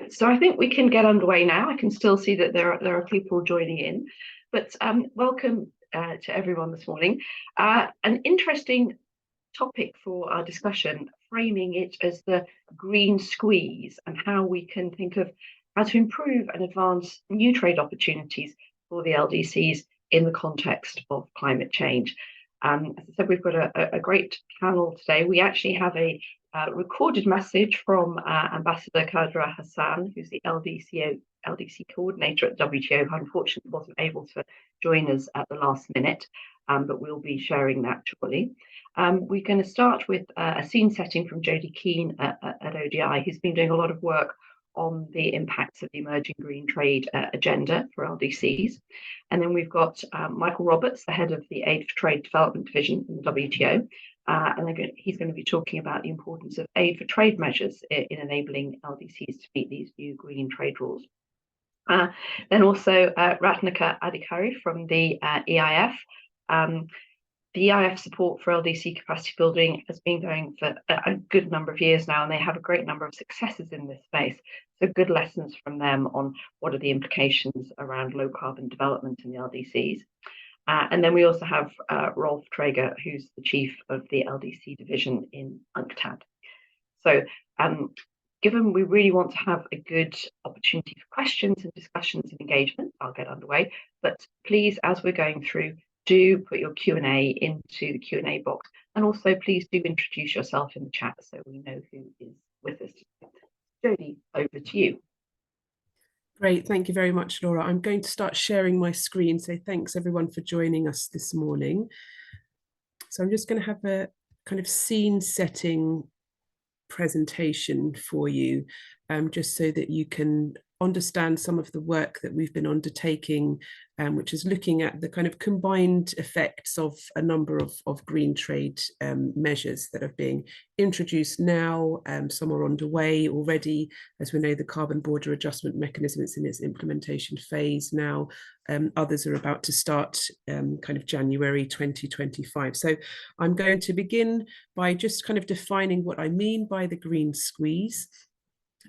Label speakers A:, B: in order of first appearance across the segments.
A: Right, so I think we can get underway now. I can still see that there are people joining in, but welcome to everyone this morning. An interesting topic for our discussion, framing it as the green squeeze and how we can think of how to improve and advance new trade opportunities for the LDCs in the context of climate change. As I said, we've got a great panel today. We actually have a recorded message from Ambassador Kadra Hassan, who's the LDC coordinator at WTO, who unfortunately wasn't able to join us at the last minute, but we'll be sharing that shortly. We're going to start with a scene setting from Jodie Keane at ODI, who's been doing a lot of work on the impacts of the emerging green trade agenda for LDCs. And then we've got Michael Roberts, the head of the Aid for Trade Development Division in the WTO. And he's going to be talking about the importance of aid for trade measures in enabling LDCs to meet these new green trade rules. Then also Ratnaka Adhikari from the EIF. The EIF support for LDC capacity building has been going for a good number of years now, and they have a great number of successes in this space. So good lessons from them on what are the implications around low carbon development in the LDCs. And then we also have Rolf Traeger, who's the chief of the LDC division in UNCTAD. So given we really want to have a good opportunity for questions and discussions and engagement, I'll get underway. But please, as we're going through, do put your Q&A into the Q&A box. And also, please do introduce yourself in the chat so we know who is with us. Jodie, over to you.
B: Great, thank you very much, Laura. I'm going to start sharing my screen, so thanks everyone for joining us this morning. So I'm just going to have a kind of scene setting presentation for you, just so that you can understand some of the work that we've been undertaking, which is looking at the kind of combined effects of a number of green trade measures that are being introduced now. Some are underway already. As we know, the carbon border adjustment mechanism is in its implementation phase now. Others are about to start kind of January 2025. So I'm going to begin by just kind of defining what I mean by the green squeeze,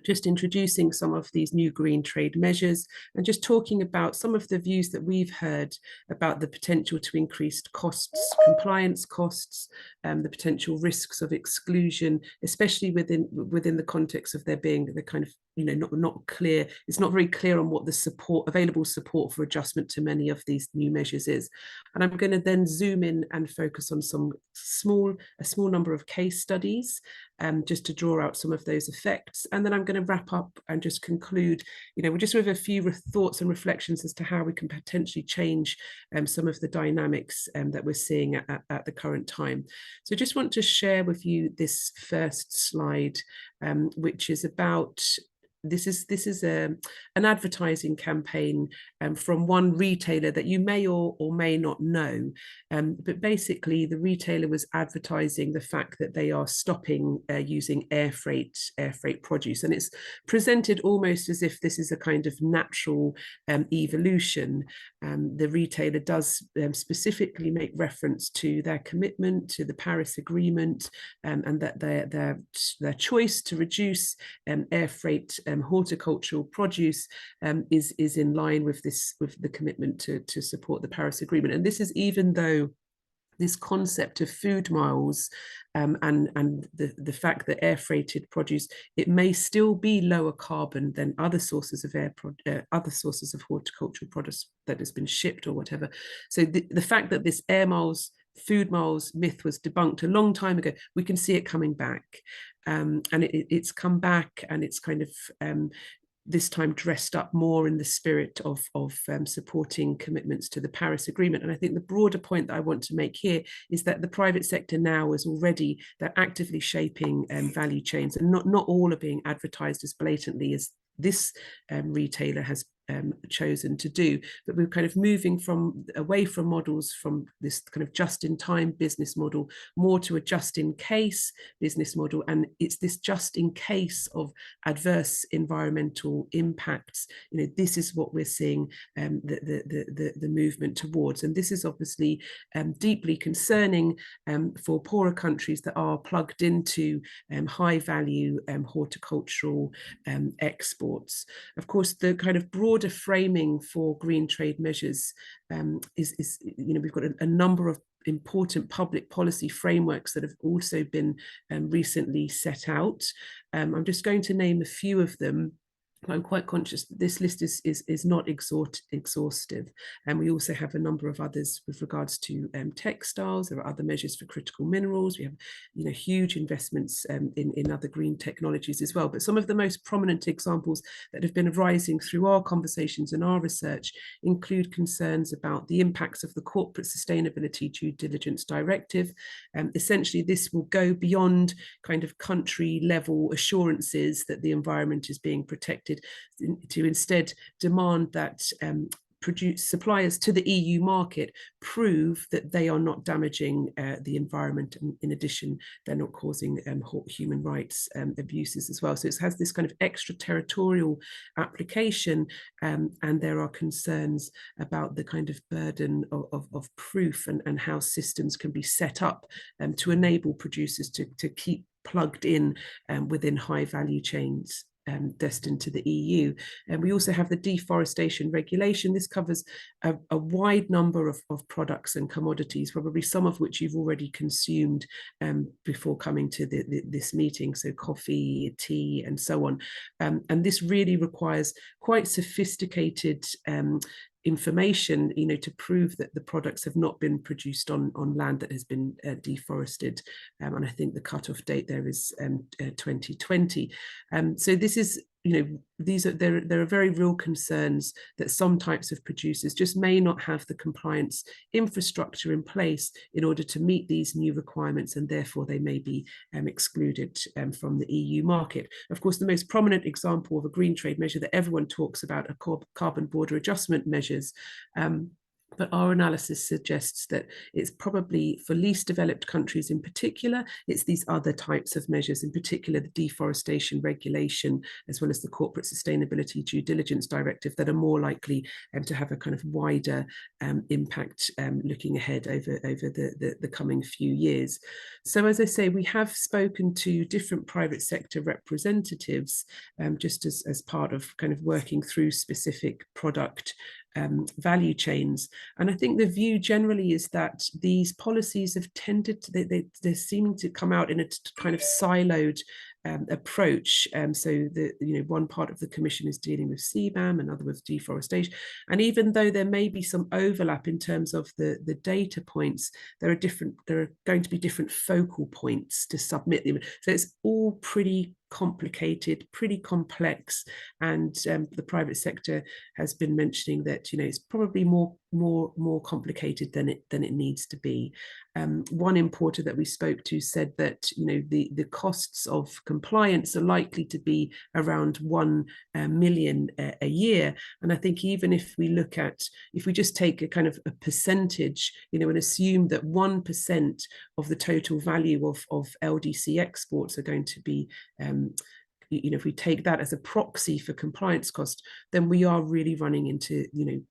B: just introducing some of these new green trade measures and just talking about some of the views that we've heard about the potential to increased costs, compliance costs, the potential risks of exclusion, especially within the context of there being the kind of, you know, not clear, it's not very clear on what the available support for adjustment to many of these new measures is. And I'm going to then zoom in and focus on a small number of case studies, just to draw out some of those effects. And then I'm going to wrap up and just conclude, you know, just with a few thoughts and reflections as to how we can potentially change some of the dynamics that we're seeing at the current time. So I just want to share with you this first slide, which is about this is an advertising campaign from one retailer that you may or may not know, but basically the retailer was advertising the fact that they are stopping using air freight produce, and it's presented almost as if this is a kind of natural evolution. The retailer does specifically make reference to their commitment to the Paris Agreement, and that their choice to reduce air freight horticultural produce is in line with the commitment to support the Paris Agreement. And this is even though this concept of food miles and the fact that air freighted produce, it may still be lower carbon than other sources of other sources of horticultural produce that has been shipped or whatever. So the fact that this food miles myth was debunked a long time ago, we can see it coming back, and it's come back, and it's kind of this time dressed up more in the spirit of supporting commitments to the Paris Agreement. And I think the broader point that I want to make here is that the private sector now is already, they're actively shaping value chains, and not all are being advertised as blatantly as this retailer has chosen to do. But we're kind of moving away from models from this kind of just-in-time business model more to a just-in-case business model, and it's this just-in-case of adverse environmental impacts. This is what we're seeing the movement towards, and this is obviously deeply concerning for poorer countries that are plugged into high-value horticultural exports. Of course, the kind of broader framing for green trade measures is we've got a number of important public policy frameworks that have also been recently set out. I'm just going to name a few of them. I'm quite conscious that this list is not exhaustive, and we also have a number of others with regards to textiles. There are other measures for critical minerals. We have huge investments in other green technologies as well. But some of the most prominent examples that have been arising through our conversations and our research include concerns about the impacts of the Corporate Sustainability Due Diligence Directive. Essentially, this will go beyond kind of country level assurances that the environment is being protected to instead demand that suppliers to the EU market prove that they are not damaging the environment, and in addition they're not causing human rights abuses as well. So it has this kind of extraterritorial application, and there are concerns about the kind of burden of proof and how systems can be set up to enable producers to keep plugged in within high value chains destined to the EU. And we also have the deforestation regulation. This covers a wide number of products and commodities, probably some of which you've already consumed before coming to this meeting, so coffee, tea, and so on. And this really requires quite sophisticated information, to prove that the products have not been produced on land that has been deforested. And I think the cutoff date there is 2020. So this is, there are very real concerns that some types of producers just may not have the compliance infrastructure in place in order to meet these new requirements, and therefore they may be excluded from the EU market. Of course, the most prominent example of a green trade measure that everyone talks about are carbon border adjustment measures. But our analysis suggests that it's probably for least developed countries in particular, it's these other types of measures, in particular the deforestation regulation, as well as the Corporate Sustainability Due Diligence Directive, that are more likely to have a kind of wider impact looking ahead over the coming few years. So as I say, we have spoken to different private sector representatives just as part of kind of working through specific product value chains. And I think the view generally is that these policies have tended to, they're seeming to come out in a kind of siloed approach. So one part of the Commission is dealing with CBAM, another with deforestation. And even though there may be some overlap in terms of the data points, there are going to be different focal points to submit them. So it's all pretty complicated, pretty complex, and the private sector has been mentioning that it's probably more complicated than it needs to be. One importer that we spoke to said that the costs of compliance are likely to be around 1 million a year, and I think even if we just take a kind of a percentage, and assume that 1% of the total value of LDC exports are going to be if we take that as a proxy for compliance cost, then we are really running into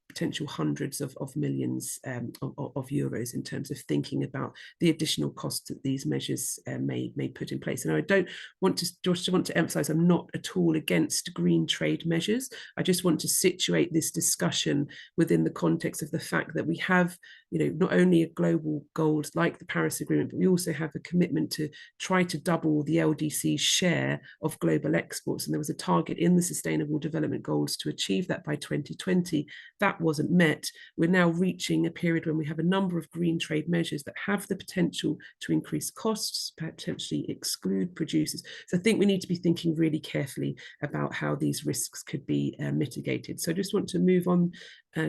B: potential hundreds of millions of euros in terms of thinking about the additional costs that these measures may put in place. And I don't want to emphasize, I'm not at all against green trade measures. I just want to situate this discussion within the context of the fact that we have not only a global goals like the Paris Agreement, but we also have a commitment to try to double the LDC's share of global exports. And there was a target in the Sustainable Development Goals to achieve that by 2020. That wasn't met. We're now reaching a period when we have a number of green trade measures that have the potential to increase costs, potentially exclude producers. So I think we need to be thinking really carefully about how these risks could be mitigated. So I just want to move on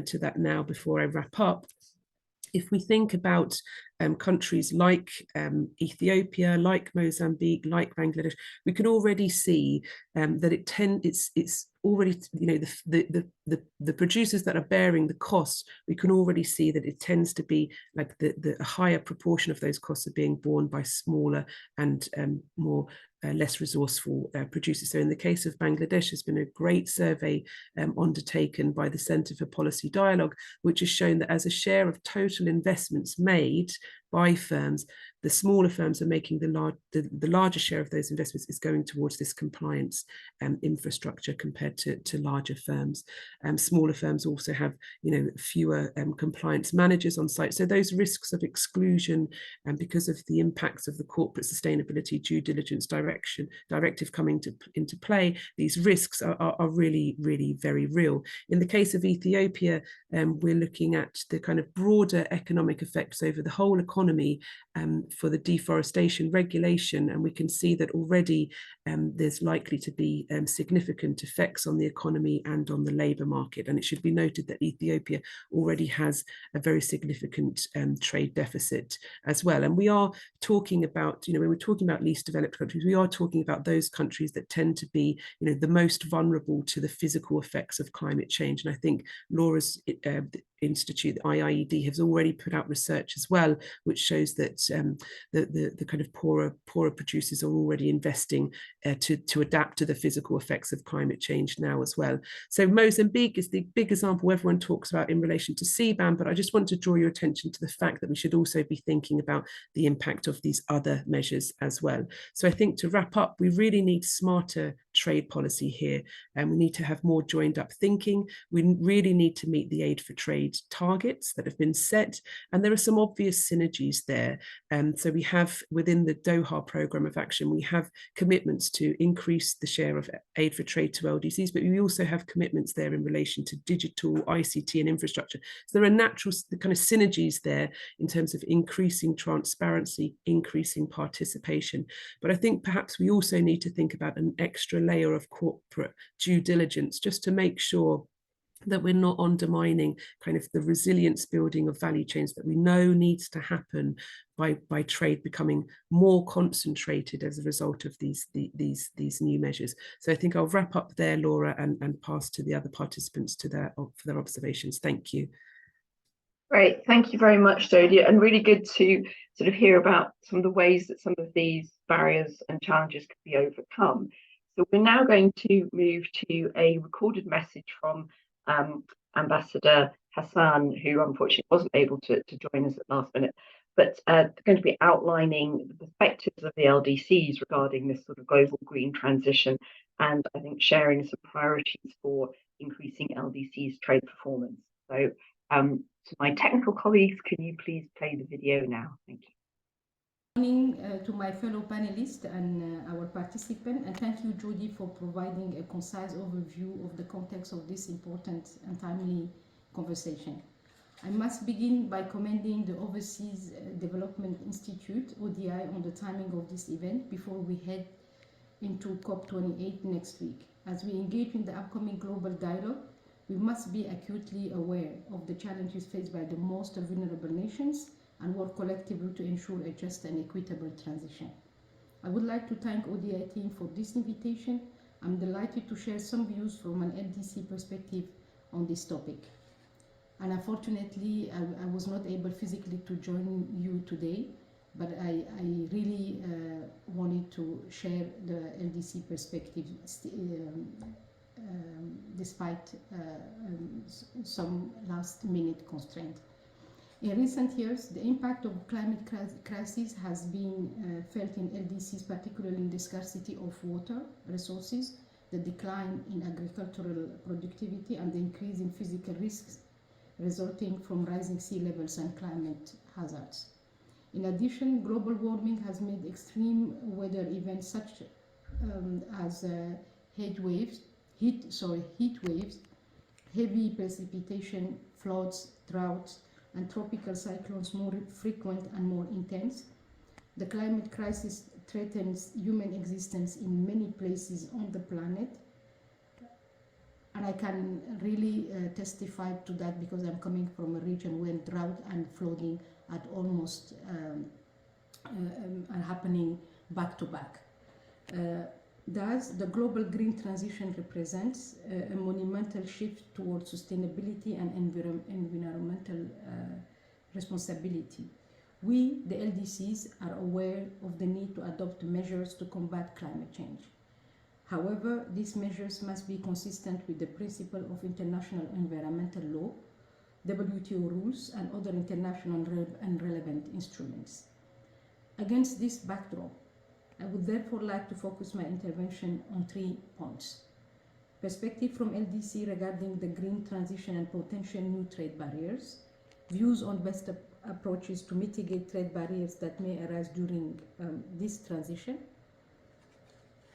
B: to that now before I wrap up. If we think about countries like Ethiopia, like Mozambique, like Bangladesh, we can already see that it's already, you know, the producers that are bearing the costs, we can already see that it tends to be like the higher proportion of those costs are being borne by smaller and more less resourceful producers. So in the case of Bangladesh, there's been a great survey undertaken by the Centre for Policy Dialogue, which has shown that as a share of total investments made by firms, the smaller firms are making the larger share of those investments is going towards this compliance infrastructure compared to larger firms. Smaller firms also have, you know, fewer compliance managers on site. So those risks of exclusion, and because of the impacts of the corporate sustainability due diligence directive coming into play, these risks are really, really very real. In the case of Ethiopia, we're looking at the kind of broader economic effects over the whole economy for the deforestation regulation, and we can see that already there's likely to be significant effects on the economy and on the labour market. And it should be noted that Ethiopia already has a very significant trade deficit as well. And we are talking about, you know, when we're talking about least developed countries, we are talking about those countries that tend to be, you know, the most vulnerable to the physical effects of climate change. And I think Laura's institute, the IIED, has already put out research as well, which shows that the kind of poorer producers are already investing to adapt to the physical effects of climate change now as well. So Mozambique is the big example everyone talks about in relation to CBAM, but I just want to draw your attention to the fact that we should also be thinking about the impact of these other measures as well. So I think to wrap up, we really need smarter trade policy here, and we need to have more joined up thinking. We really need to meet the aid for trade targets that have been set, and there are some obvious synergies there. So we have, within the Doha Programme of Action, we have commitments to increase the share of aid for trade to LDCs, but we also have commitments there in relation to digital, ICT and infrastructure. So there are natural kind of synergies there in terms of increasing transparency, increasing participation. But I think perhaps we also need to think about an extra layer of corporate due diligence, just to make sure that we're not undermining kind of the resilience building of value chains that we know needs to happen by trade becoming more concentrated as a result of these new measures. So I think I'll wrap up there, Laura, and pass to the other participants for their observations. Thank you.
A: Great, thank you very much, Jodie, and really good to sort of hear about some of the ways that some of these barriers and challenges can be overcome. So we're now going to move to a recorded message from Ambassador Hassan, who unfortunately wasn't able to join us at last minute, but going to be outlining the perspectives of the LDCs regarding this sort of global green transition, and I think sharing some priorities for increasing LDCs trade performance. So to my technical colleagues, can you please play the video now? Thank you.
C: Good morning to my fellow panelists and our participants, and thank you, Jodie, for providing a concise overview of the context of this important and timely conversation. I must begin by commending the Overseas Development Institute, ODI, on the timing of this event before we head into COP28 next week. As we engage in the upcoming global dialogue, we must be acutely aware of the challenges faced by the most vulnerable nations and work collectively to ensure a just and equitable transition. I would like to thank ODI team for this invitation. I'm delighted to share some views from an LDC perspective on this topic. And unfortunately, I was not able physically to join you today, but I really wanted to share the LDC perspective despite some last-minute constraint. In recent years, the impact of climate crisis has been felt in LDCs, particularly in the scarcity of water resources, the decline in agricultural productivity, and the increase in physical risks resulting from rising sea levels and climate hazards. In addition, global warming has made extreme weather events such as heat waves, heavy precipitation, floods, droughts, and tropical cyclones more frequent and more intense. The climate crisis threatens human existence in many places on the planet, and I can really testify to that because I'm coming from a region where drought and flooding at almost are happening back to back. Thus, the global green transition represents a monumental shift towards sustainability and environmental responsibility. We, the LDCs, are aware of the need to adopt measures to combat climate change. However, these measures must be consistent with the principle of international environmental law, WTO rules, and other international and relevant instruments. Against this backdrop, I would therefore like to focus my intervention on 3 points. Perspective from LDC regarding the green transition and potential new trade barriers, views on best approaches to mitigate trade barriers that may arise during this transition,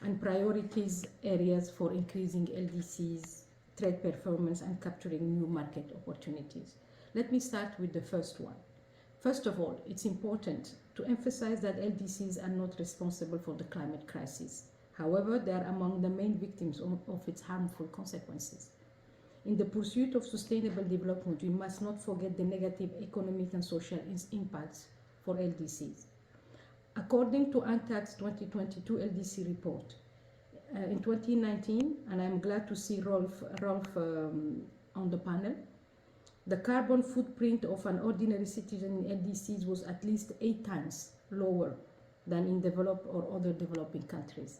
C: and priorities areas for increasing LDCs trade performance and capturing new market opportunities. Let me start with the first one. First of all, it's important to emphasize that LDCs are not responsible for the climate crisis. However, they are among the main victims of its harmful consequences. In the pursuit of sustainable development, we must not forget the negative economic and social impacts for LDCs. According to UNCTAD's 2022 LDC report, in 2019, and I'm glad to see Rolf on the panel, the carbon footprint of an ordinary citizen in LDCs was at least 8 times lower than in developed or other developing countries.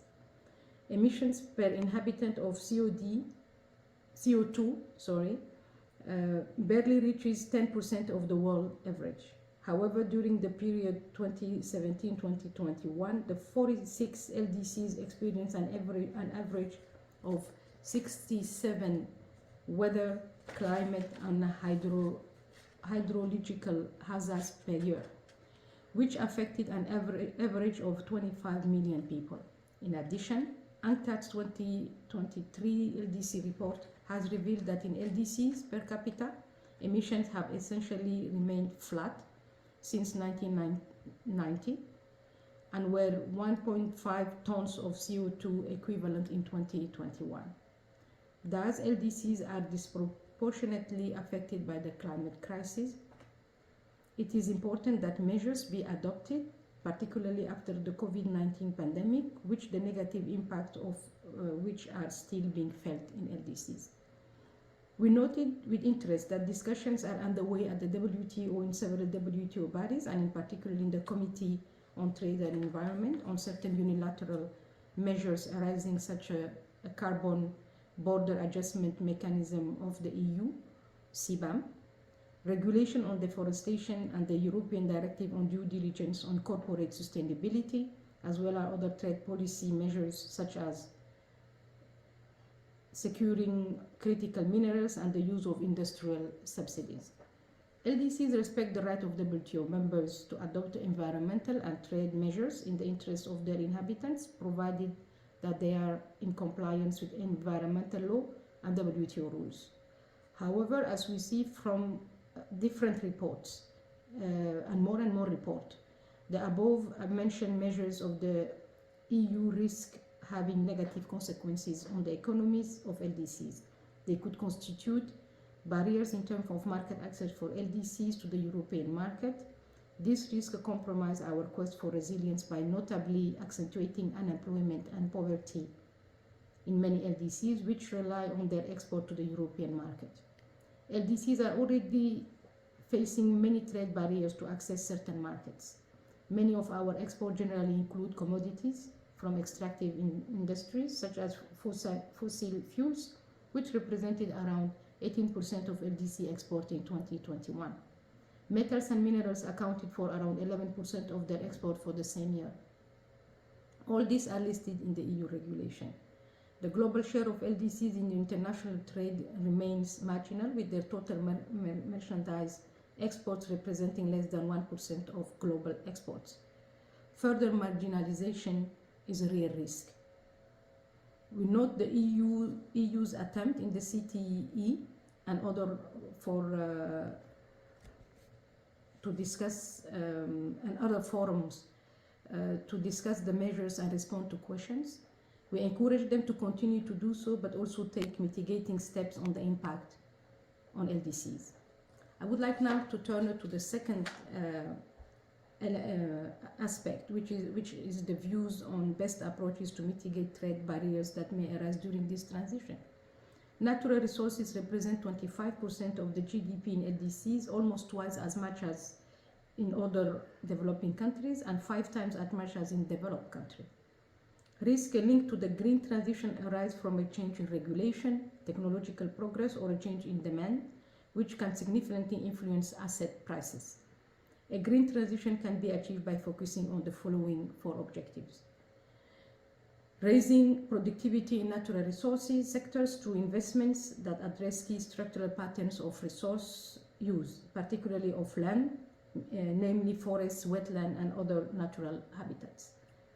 C: Emissions per inhabitant of CO2 barely reaches 10% of the world average. However, during the period 2017-2021, the 46 LDCs experienced an average of 67 weather, climate, and hydrological hazards per year, which affected an average of 25 million people. In addition, UNCTAD's 2023 LDC report has revealed that in LDCs per capita, emissions have essentially remained flat since 1990 and were 1.5 tons of CO2 equivalent in 2021. Thus, LDCs are disproportionately affected by the climate crisis. It is important that measures be adopted, particularly after the COVID-19 pandemic, which the negative impact of which are still being felt in LDCs. We noted with interest that discussions are underway at the WTO in several WTO bodies, and in particular in the Committee on Trade and Environment, on certain unilateral measures arising such a carbon border adjustment mechanism of the EU, CBAM, regulation on deforestation, and the European Directive on Due Diligence on Corporate Sustainability, as well as other trade policy measures such as securing critical minerals and the use of industrial subsidies. LDCs respect the right of WTO members to adopt environmental and trade measures in the interest of their inhabitants, provided that they are in compliance with environmental law and WTO rules. However, as we see from different reports and more reports, the above mentioned measures of the EU risk having negative consequences on the economies of LDCs. They could constitute barriers in terms of market access for LDCs to the European market. This risk compromise our quest for resilience by notably accentuating unemployment and poverty in many LDCs, which rely on their export to the European market. LDCs are already facing many trade barriers to access certain markets. Many of our exports generally include commodities from extractive industries such as fossil fuels, which represented around 18% of LDC export in 2021. Metals and minerals accounted for around 11% of their export for the same year. All these are listed in the EU regulation. The global share of LDCs in international trade remains marginal, with their total merchandise exports representing less than 1% of global exports. Further marginalization is a real risk. We note the EU's attempt in the CTE and other to discuss and other forums to discuss the measures and respond to questions. We encourage them to continue to do so, but also take mitigating steps on the impact on LDCs. I would like now to turn to the second aspect, which is the views on best approaches to mitigate trade barriers that may arise during this transition. Natural resources represent 25% of the GDP in LDCs, almost twice as much as in other developing countries and 5 times as much as in developed countries. Risks linked to the green transition arise from a change in regulation, technological progress, or a change in demand, which can significantly influence asset prices. A green transition can be achieved by focusing on the following 4 objectives: raising productivity in natural resources sectors through investments that address key structural patterns of resource use, particularly of land, namely forests, wetland, and other natural habitats.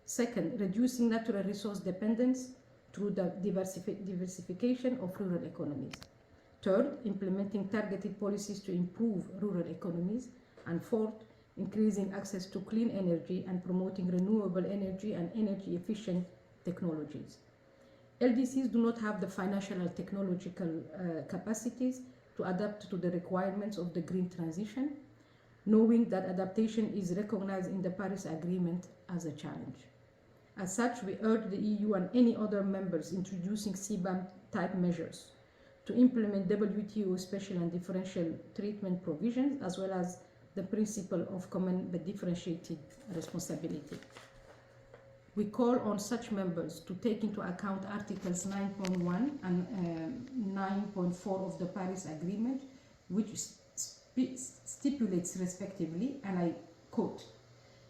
C: Second, reducing natural resource dependence through the diversification of rural economies. Third, implementing targeted policies to improve rural economies. And fourth, increasing access to clean energy and promoting renewable energy and energy efficient technologies. LDCs do not have the financial or technological capacities to adapt to the requirements of the green transition, knowing that adaptation is recognized in the Paris Agreement as a challenge. As such, we urge the EU and any other members introducing CBAM type measures to implement WTO special and differential treatment provisions, as well as the principle of common but differentiated responsibility. We call on such members to take into account Articles 9.1 and 9.4 of the Paris Agreement, which stipulates respectively, and I quote,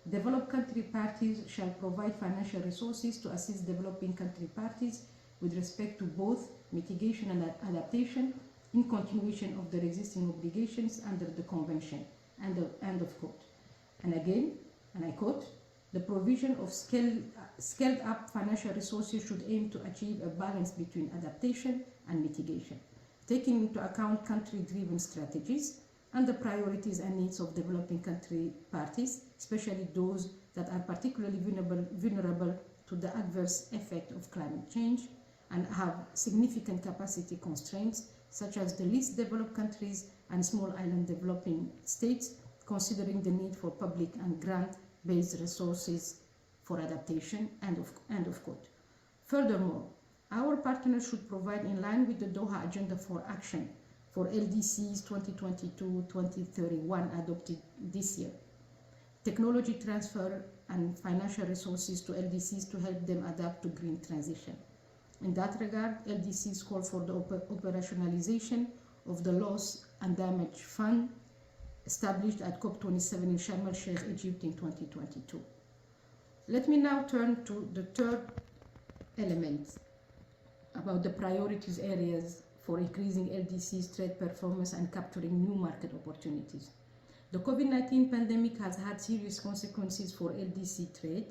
C: "Developed country parties shall provide financial resources to assist developing country parties with respect to both mitigation and adaptation in continuation of their existing obligations under the Convention." End of quote. And again, and I quote, "The provision of scaled up financial resources should aim to achieve a balance between adaptation and mitigation, taking into account country-driven strategies and the priorities and needs of developing country parties, especially those that are particularly vulnerable to the adverse effect of climate change and have significant capacity constraints, such as the least developed countries and small island developing states, considering the need for public and grant-based resources for adaptation." End of quote. Furthermore, our partners should provide, in line with the Doha Agenda for Action for LDCs 2022-2031 adopted this year, technology transfer and financial resources to LDCs to help them adapt to green transition. In that regard, LDCs call for the operationalization of the Loss and Damage Fund established at COP27 in Sharm el-Sheikh, Egypt in 2022. Let me now turn to the third element about the priorities areas for increasing LDC's trade performance and capturing new market opportunities. The COVID-19 pandemic has had serious consequences for LDC trade.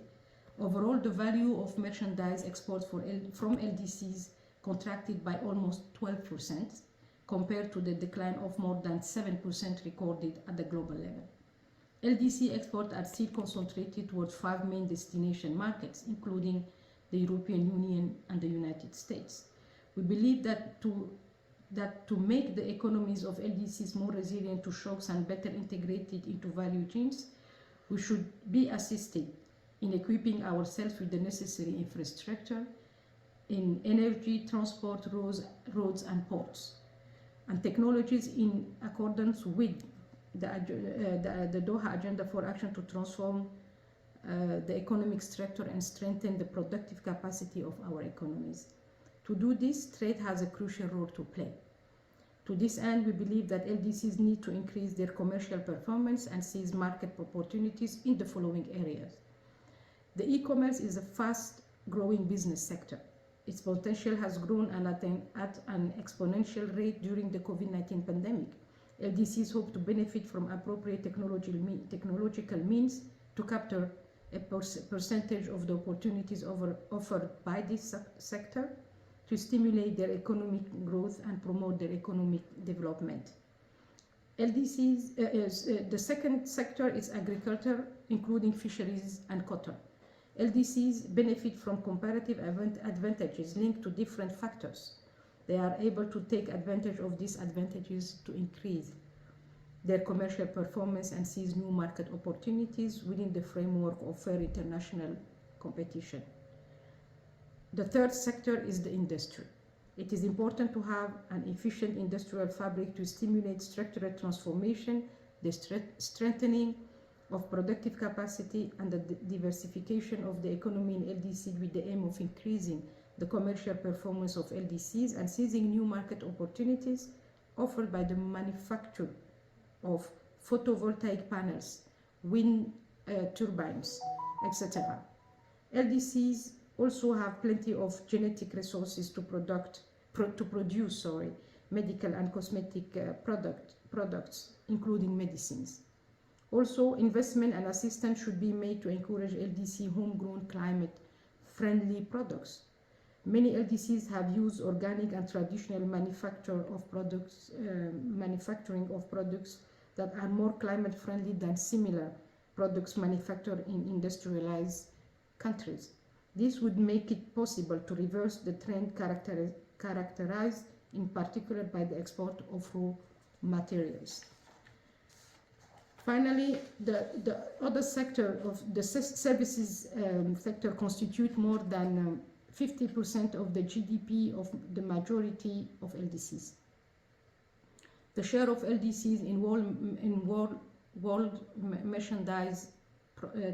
C: Overall, the value of merchandise exports from LDCs contracted by almost 12%, compared to the decline of more than 7% recorded at the global level. LDC exports are still concentrated towards 5 main destination markets, including the European Union and the United States. We believe that to make the economies of LDCs more resilient to shocks and better integrated into value chains, we should be assisted in equipping ourselves with the necessary infrastructure in energy, transport, roads and ports, and technologies in accordance with the Doha Agenda for Action to transform the economic structure and strengthen the productive capacity of our economies. To do this, trade has a crucial role to play. To this end, we believe that LDCs need to increase their commercial performance and seize market opportunities in the following areas. The e-commerce is a fast-growing business sector. Its potential has grown at an exponential rate during the COVID-19 pandemic. LDCs hope to benefit from appropriate technological means to capture a percentage of the opportunities offered by this sector to stimulate their economic growth and promote their economic development. The second sector is agriculture, including fisheries and cotton. LDCs benefit from comparative advantages linked to different factors. They are able to take advantage of these advantages to increase their commercial performance and seize new market opportunities within the framework of fair international competition. The third sector is the industry. It is important to have an efficient industrial fabric to stimulate structural transformation, the strengthening of productive capacity, and the diversification of the economy in LDC with the aim of increasing the commercial performance of LDCs and seizing new market opportunities offered by the manufacture of photovoltaic panels, wind turbines, etc. LDCs also have plenty of genetic resources to produce medical and cosmetic products, including medicines. Also, investment and assistance should be made to encourage LDC homegrown climate-friendly products. Many LDCs have used organic and traditional manufacturing of products that are more climate-friendly than similar products manufactured in industrialized countries. This would make it possible to reverse the trend characterized in particular by the export of raw materials. Finally, the other sector of the services sector constitute more than 50% of the GDP of the majority of LDCs. The share of LDCs in world merchandise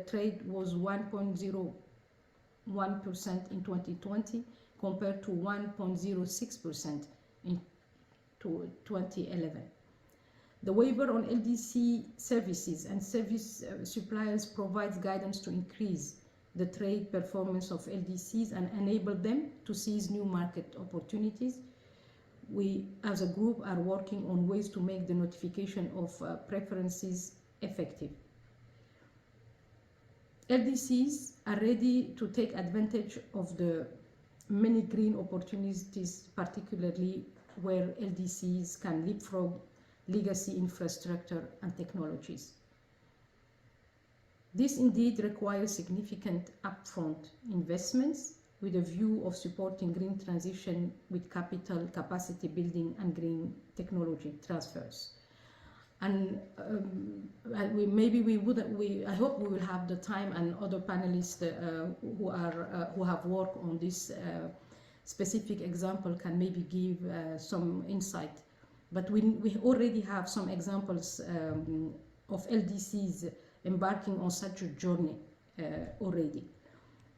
C: trade was 1.01% in 2020 compared to 1.06% in 2011. The waiver on LDC services and service suppliers provides guidance to increase the trade performance of LDCs and enable them to seize new market opportunities. We, as a group, are working on ways to make the notification of preferences effective. LDCs are ready to take advantage of the many green opportunities, particularly where LDCs can leapfrog legacy infrastructure and technologies. This indeed requires significant upfront investments with a view of supporting green transition with capital, capacity building, and green technology transfers. And I hope we will have the time, and other panelists who have worked on this specific example can maybe give some insight. But we already have some examples of LDCs embarking on such a journey already.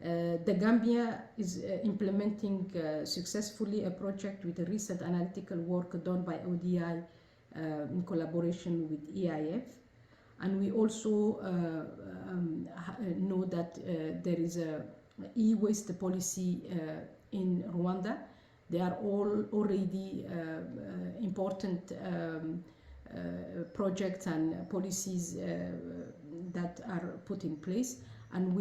C: The Gambia is implementing successfully a project with the recent analytical work done by ODI in collaboration with EIF. And we also know that there is a e-waste policy in Rwanda. They are all already important projects and policies that are put in place, and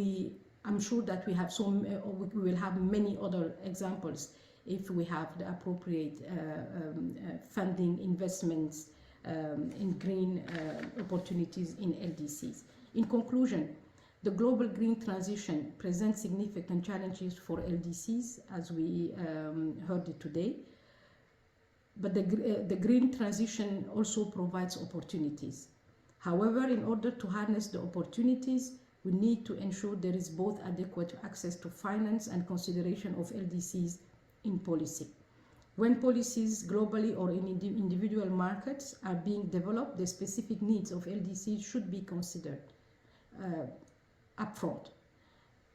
C: I'm sure that we will have many other examples if we have the appropriate funding investments in green opportunities in LDCs. In conclusion, the global green transition presents significant challenges for LDCs, as we heard it today. But the green transition also provides opportunities. However, in order to harness the opportunities, we need to ensure there is both adequate access to finance and consideration of LDCs in policy. When policies globally or in individual markets are being developed, the specific needs of LDCs should be considered upfront.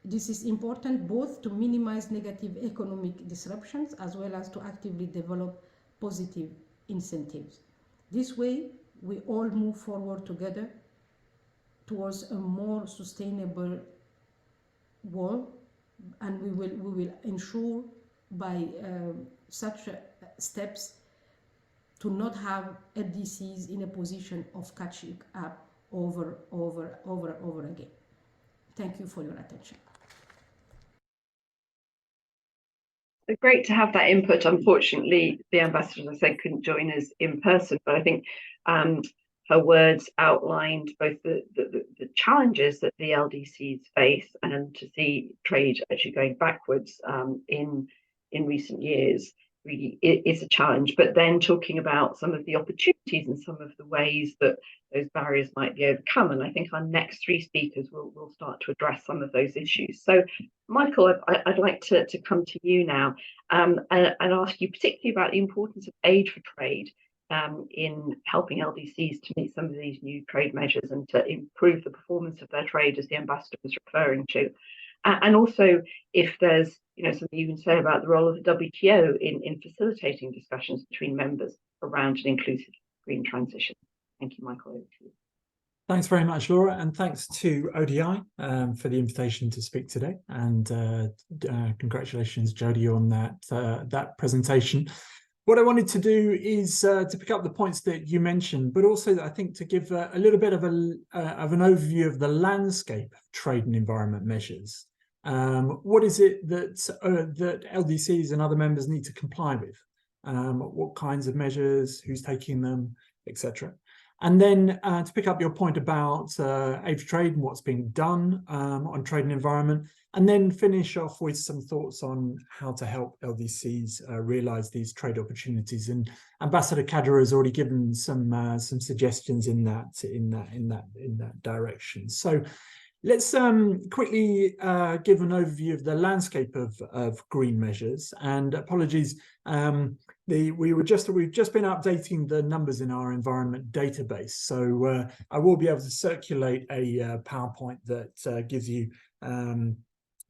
C: This is important both to minimize negative economic disruptions as well as to actively develop positive incentives. This way, we all move forward together towards a more sustainable world, and we will ensure by such steps to not have LDCs in a position of catching up over again. Thank you for your attention.
A: It's great to have that input. Unfortunately, the ambassador, as I said, couldn't join us in person, but I think her words outlined both the challenges that the LDCs face and to see trade actually going backwards in recent years. really is a challenge, but then talking about some of the opportunities and some of the ways that those barriers might be overcome. And I think our next three speakers will start to address some of those issues. So, Michael, I'd like to come to you now and ask you particularly about the importance of aid for trade in helping LDCs to meet some of these new trade measures and to improve the performance of their trade, as the ambassador was referring to. And also, if there's something you can say about the role of the WTO in facilitating discussions between members around an inclusive green transition. Thank you, Michael. Over to you.
D: Thanks very much, Laura, and thanks to ODI for the invitation to speak today. And congratulations, Jodie, on that presentation. What I wanted to do is to pick up the points that you mentioned, but also I think to give a little bit of an overview of the landscape of trade and environment measures. What is it that LDCs and other members need to comply with? What kinds of measures, who's taking them, etc. And then to pick up your point about aid for trade and what's being done on trade and environment, and then finish off with some thoughts on how to help LDCs realise these trade opportunities. And Ambassador Khadra has already given some suggestions in that direction. So let's quickly give an overview of the landscape of green measures. And apologies, we've just been updating the numbers in our environment database. So I will be able to circulate a PowerPoint that gives you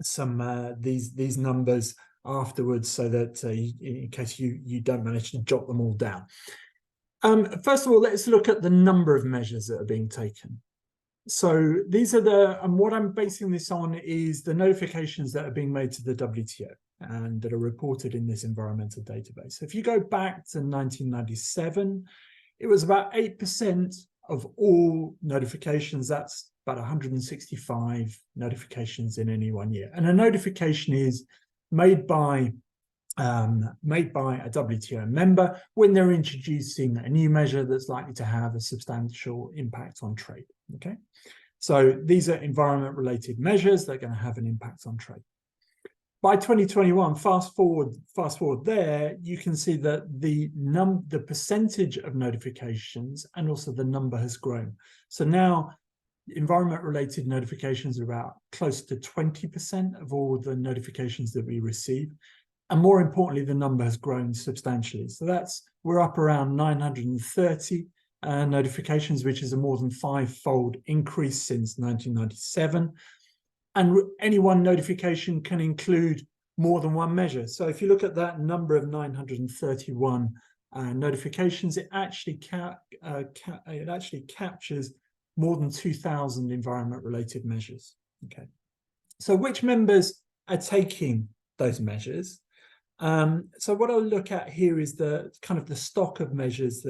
D: some these numbers afterwards, so that in case you don't manage to jot them all down. First of all, let's look at the number of measures that are being taken. So these are and what I'm basing this on is the notifications that are being made to the WTO and that are reported in this environmental database. So if you go back to 1997, it was about 8% of all notifications. That's about 165 notifications in any 1 year. And a notification is made by a WTO member when they're introducing a new measure that's likely to have a substantial impact on trade. Okay, so these are environment-related measures that are going to have an impact on trade. By 2021, fast forward there, you can see that the percentage of notifications and also the number has grown. So now environment-related notifications are about close to 20% of all the notifications that we receive. And more importantly, the number has grown substantially. So we're up around 930 notifications, which is a more than 5-fold increase since 1997. And any one notification can include more than one measure. So if you look at that number of 931 notifications, it actually captures more than 2,000 environment-related measures. Okay, so which members are taking those measures? So what I'll look at here is the kind of the stock of measures,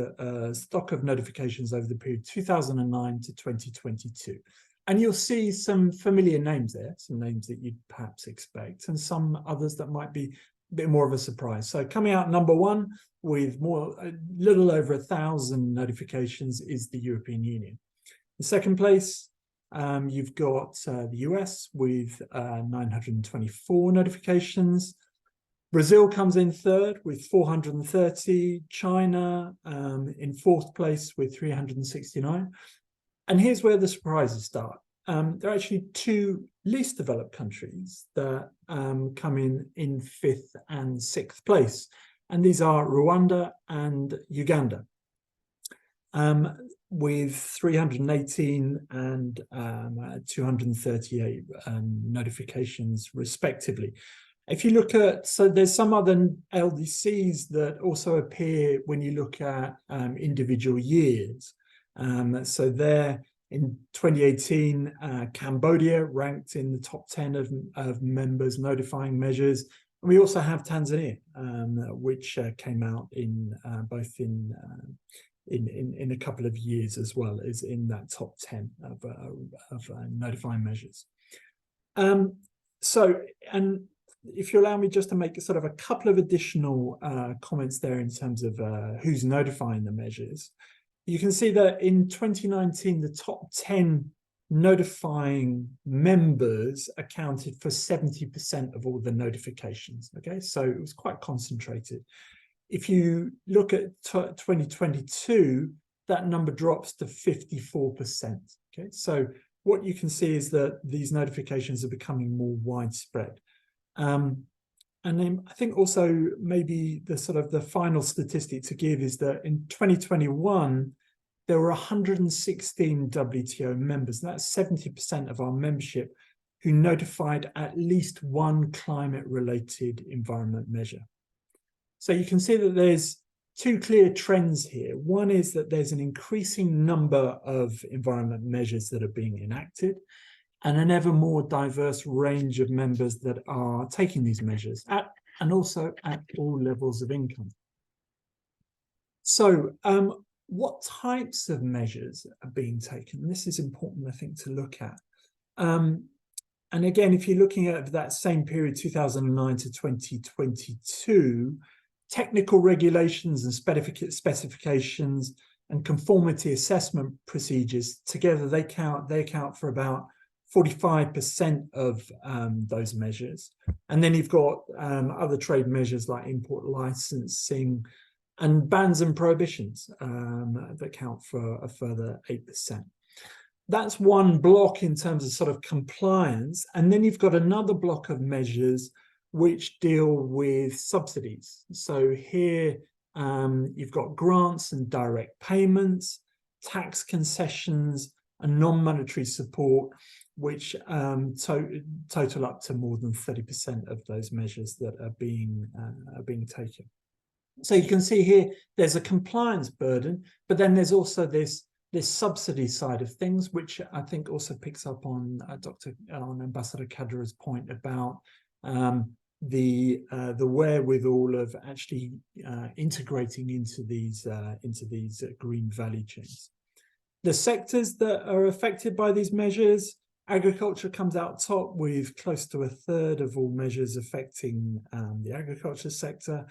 D: stock of notifications over the period 2009 to 2022. And you'll see some familiar names there, some names that you'd perhaps expect, and some others that might be a bit more of a surprise. So coming out number one with a little over 1,000 notifications is the European Union. In second place, you've got the US with 924 notifications. Brazil comes in third with 430, China in fourth place with 369. And here's where the surprises start. There are actually two least developed countries that come in fifth and sixth place. And these are Rwanda and Uganda, with 318 and 238 notifications respectively. If you look at, so there's some other LDCs that also appear when you look at individual years. So there in 2018, Cambodia ranked in the top 10 of members notifying measures. And we also have Tanzania, which came out in both in a couple of years as well as in that top 10 of notifying measures. And if you allow me just to make sort of a couple of additional comments there in terms of who's notifying the measures, you can see that in 2019, the top 10 notifying members accounted for 70% of all the notifications. Okay, so it was quite concentrated. If you look at 2022, that number drops to 54%. Okay, so what you can see is that these notifications are becoming more widespread. And then I think also maybe the sort of the final statistic to give is that in 2021, there were 116 WTO members. That's 70% of our membership who notified at least one climate-related environment measure. So you can see that there's two clear trends here. One is that there's an increasing number of environment measures that are being enacted, and an ever more diverse range of members that are taking these measures and also at all levels of income. So what types of measures are being taken? This is important, I think, to look at. And again, if you're looking at that same period, 2009 to 2022, technical regulations and specifications and conformity assessment procedures together, they account for about 45% of those measures. And then you've got other trade measures like import licensing and bans and prohibitions that count for a further 8%. That's one block in terms of sort of compliance. And then you've got another block of measures which deal with subsidies. So here you've got grants and direct payments, tax concessions, and non-monetary support, which total up to more than 30% of those measures that are being taken. So you can see here there's a compliance burden, but then there's also this subsidy side of things, which I think also picks up on on Ambassador Kadra's point about the wherewithal of actually integrating into these green value chains. The sectors that are affected by these measures, agriculture comes out top with close to a third of all measures affecting the agriculture sector.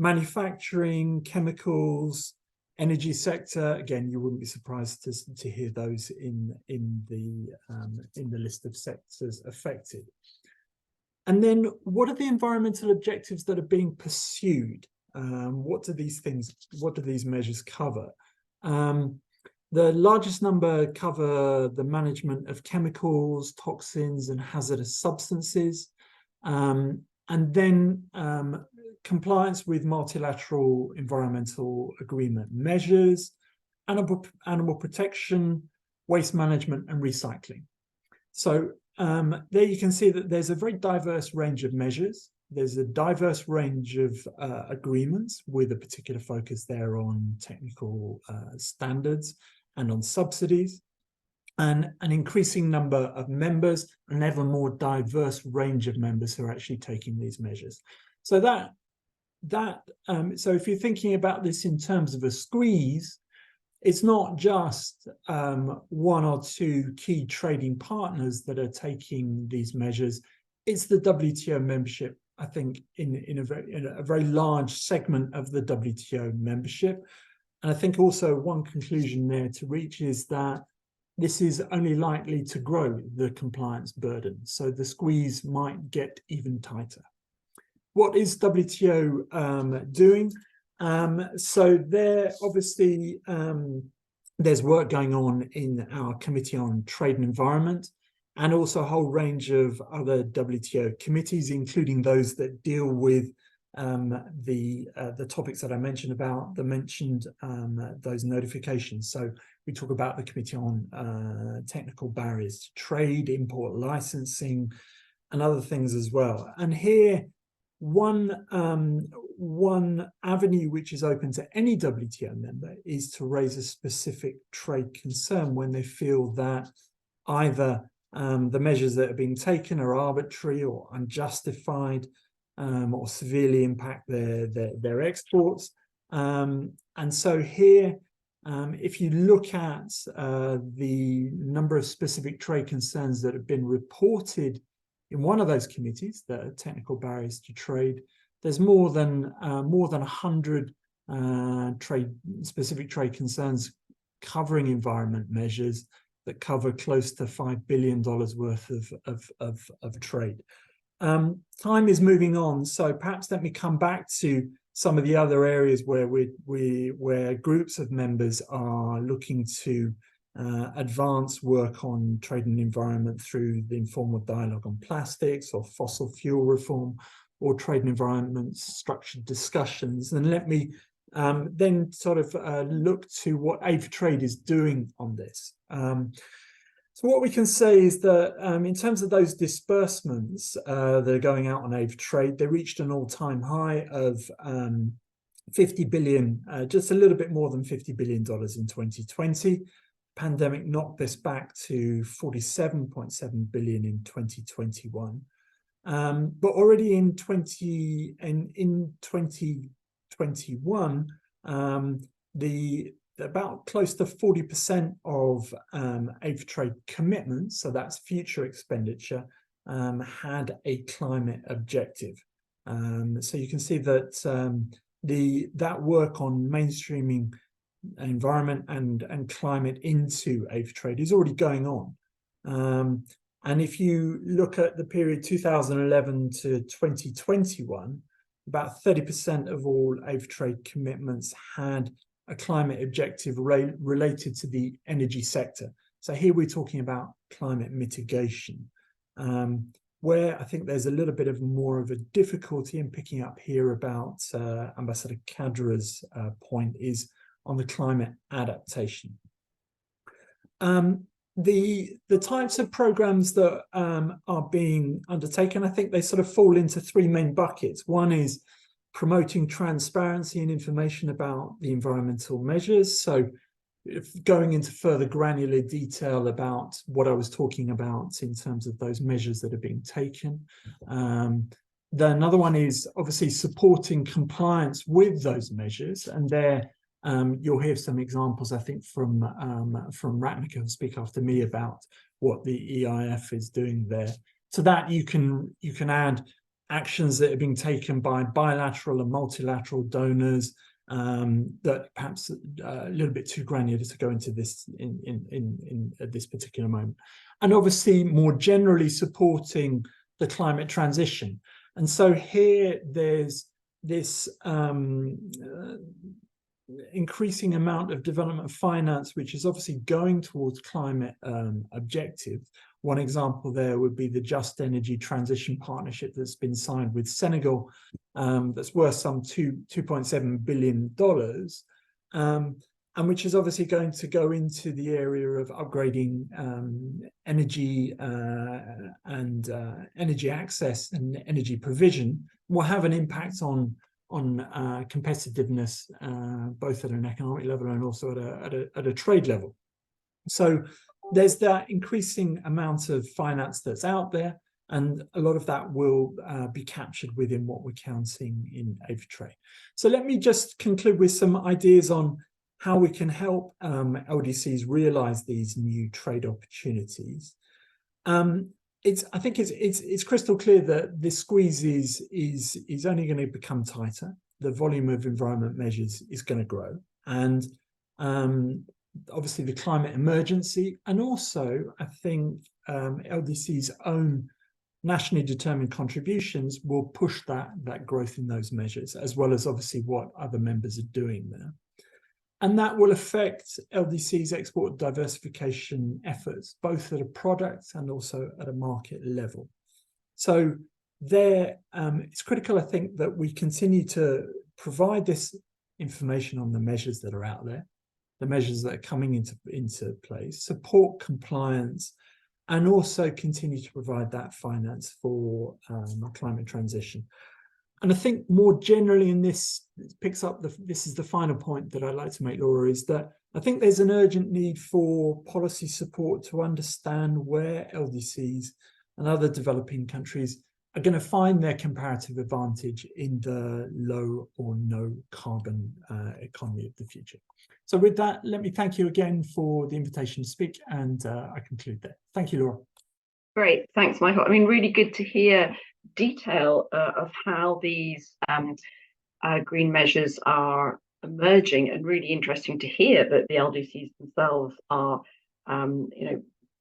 D: Manufacturing, chemicals, energy sector, again, you wouldn't be surprised to hear those in the list of sectors affected. And then what are the environmental objectives that are being pursued? What do these measures cover? The largest number cover the management of chemicals, toxins, and hazardous substances, and then compliance with multilateral environmental agreement measures, animal protection, waste management, and recycling. So there you can see that there's a very diverse range of measures. There's a diverse range of agreements with a particular focus there on technical standards and on subsidies, and an increasing number of members, an ever more diverse range of members who are actually taking these measures. So so if you're thinking about this in terms of a squeeze, it's not just one or two key trading partners that are taking these measures. It's the WTO membership, I think, in a very large segment of the WTO membership. And I think also one conclusion there to reach is that this is only likely to grow the compliance burden. So the squeeze might get even tighter. What is WTO doing? So there obviously there's work going on in our Committee on Trade and Environment, and also a whole range of other WTO committees, including those that deal with the topics that I mentioned about those notifications. So we talk about the Committee on Technical Barriers to Trade, import licensing, and other things as well. And here, one avenue which is open to any WTO member is to raise a specific trade concern when they feel that either the measures that are being taken are arbitrary or unjustified, or severely impact their exports. And so here, if you look at the number of specific trade concerns that have been reported in one of those committees, the Technical Barriers to Trade, there's more than 100 specific trade concerns covering environment measures that cover close to $5 billion worth of trade. Time is moving on, so perhaps let me come back to some of the other areas where where groups of members are looking to advance work on trade and environment through the informal dialogue on plastics or fossil fuel reform or trade and environment structured discussions. And let me then sort of look to what Aid for Trade is doing on this. So what we can say is that in terms of those disbursements that are going out on Aid for Trade, they reached an all-time high of 50 billion, just a little bit more than $50 billion in 2020. Pandemic knocked this back to 47.7 billion in 2021. But already in 2021, about close to 40% of Aid for Trade commitments, so that's future expenditure, had a climate objective. So you can see that that work on mainstreaming environment and climate into Aid for Trade is already going on. And if you look at the period 2011 to 2021, about 30% of all Aid for Trade commitments had a climate objective related to the energy sector. So here we're talking about climate mitigation, where I think there's a little bit of more of a difficulty in picking up here about Ambassador Kadra's point is on the climate adaptation. The types of programs that are being undertaken, I think they sort of fall into three main buckets. One is promoting transparency and information about the environmental measures. So going into further granular detail about what I was talking about in terms of those measures that are being taken. Then another one is obviously supporting compliance with those measures, and there you'll hear some examples, I think, from Ratnica, who'll speak after me, about what the EIF is doing there. To that you can add actions that are being taken by bilateral and multilateral donors, that perhaps a little bit too granular to go into this at this particular moment. And obviously more generally supporting the climate transition. And so here there's this increasing amount of development finance, which is obviously going towards climate objectives. One example there would be the Just Energy Transition Partnership that's been signed with Senegal, that's worth some $2.7 billion, and which is obviously going to go into the area of upgrading energy and energy access and energy provision. Will have an impact on competitiveness, both at an economic level and also at a trade level. So there's that increasing amount of finance that's out there, and a lot of that will be captured within what we're counting in Aid for Trade. So let me just conclude with some ideas on how we can help LDCs realize these new trade opportunities. I think it's crystal clear that this squeeze is only going to become tighter. The volume of environment measures is going to grow, and obviously the climate emergency, and also I think LDC's own nationally determined contributions will push that growth in those measures, as well as obviously what other members are doing there. And that will affect LDC's export diversification efforts, both at a product and also at a market level. So there, it's critical, I think, that we continue to provide this information on the measures that are out there, the measures that are coming into place, support compliance, and also continue to provide that finance for climate transition. And I think more generally, in this picks up this is the final point that I'd like to make, Laura, is that I think there's an urgent need for policy support to understand where LDCs and other developing countries are going to find their comparative advantage in the low or no carbon economy of the future. So with that, let me thank you again for the invitation to speak, and I conclude there. Thank you, Laura.
A: Great, thanks, Michael. I mean, really good to hear detail of how these green measures are emerging, and really interesting to hear that the LDCs themselves are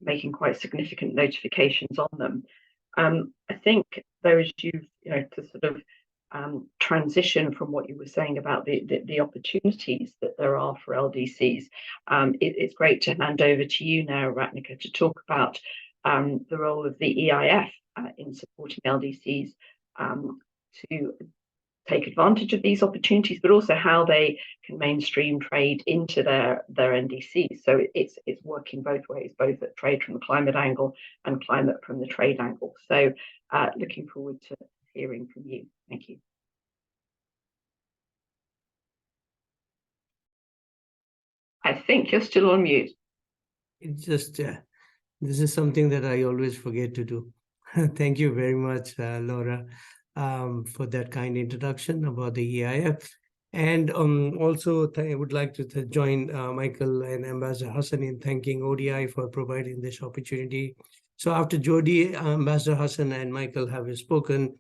A: making quite significant notifications on them. I think those to sort of transition from what you were saying about the opportunities that there are for LDCs, it's great to hand over to you now, Ratnika, to talk about the role of the EIF in supporting LDCs to take advantage of these opportunities, but also how they can mainstream trade into their NDCs. So it's working both ways, both at trade from the climate angle and climate from the trade angle. So looking forward to hearing from you. Thank you. I think you're still on mute.
E: It's just, this is something that I always forget to do. Thank you very much, Laura, for that kind introduction about the EIF. And also, I would like to join Michael and Ambassador Hassan in thanking ODI for providing this opportunity. So after Jody, Ambassador Hassan and Michael have spoken,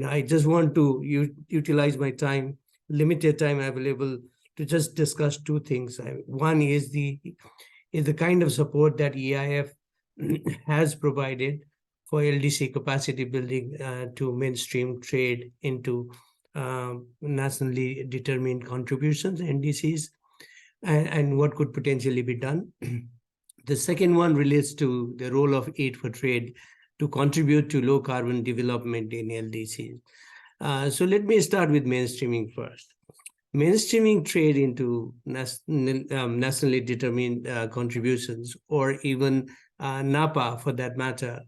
E: I just want to utilize my time, limited time available, to just discuss two things. One is the kind of support that EIF has provided for LDC capacity building to mainstream trade into nationally determined contributions, NDCs, and what could potentially be done. The second one relates to the role of aid for trade to contribute to low carbon development in LDCs. So let me start with mainstreaming first. Mainstreaming trade into nationally determined contributions, or even NAPA for that matter,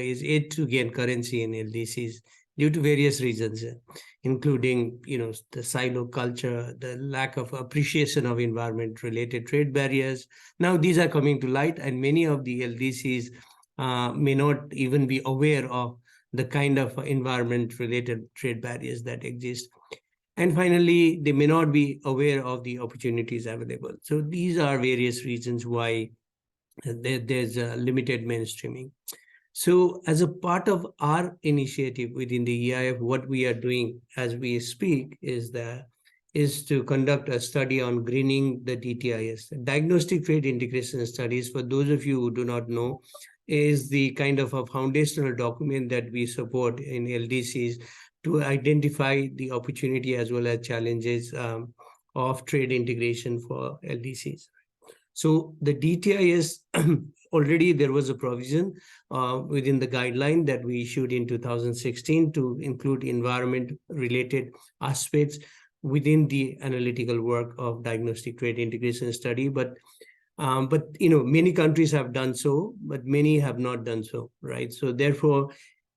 E: is aid to gain currency in LDCs due to various reasons, including the silo culture, the lack of appreciation of environment-related trade barriers. Now these are coming to light, and many of the LDCs may not even be aware of the kind of environment-related trade barriers that exist. And finally, they may not be aware of the opportunities available. So these are various reasons why there's a limited mainstreaming. So as a part of our initiative within the EIF, what we are doing as we speak is to conduct a study on greening the DTIS. Diagnostic Trade Integration Studies, for those of you who do not know, is the kind of a foundational document that we support in LDCs to identify the opportunity as well as challenges of trade integration for LDCs. So the DTIS, already there was a provision within the guideline that we issued in 2016 to include environment-related aspects within the analytical work of diagnostic trade integration study. But many countries have done so, but many have not done so, right? So therefore,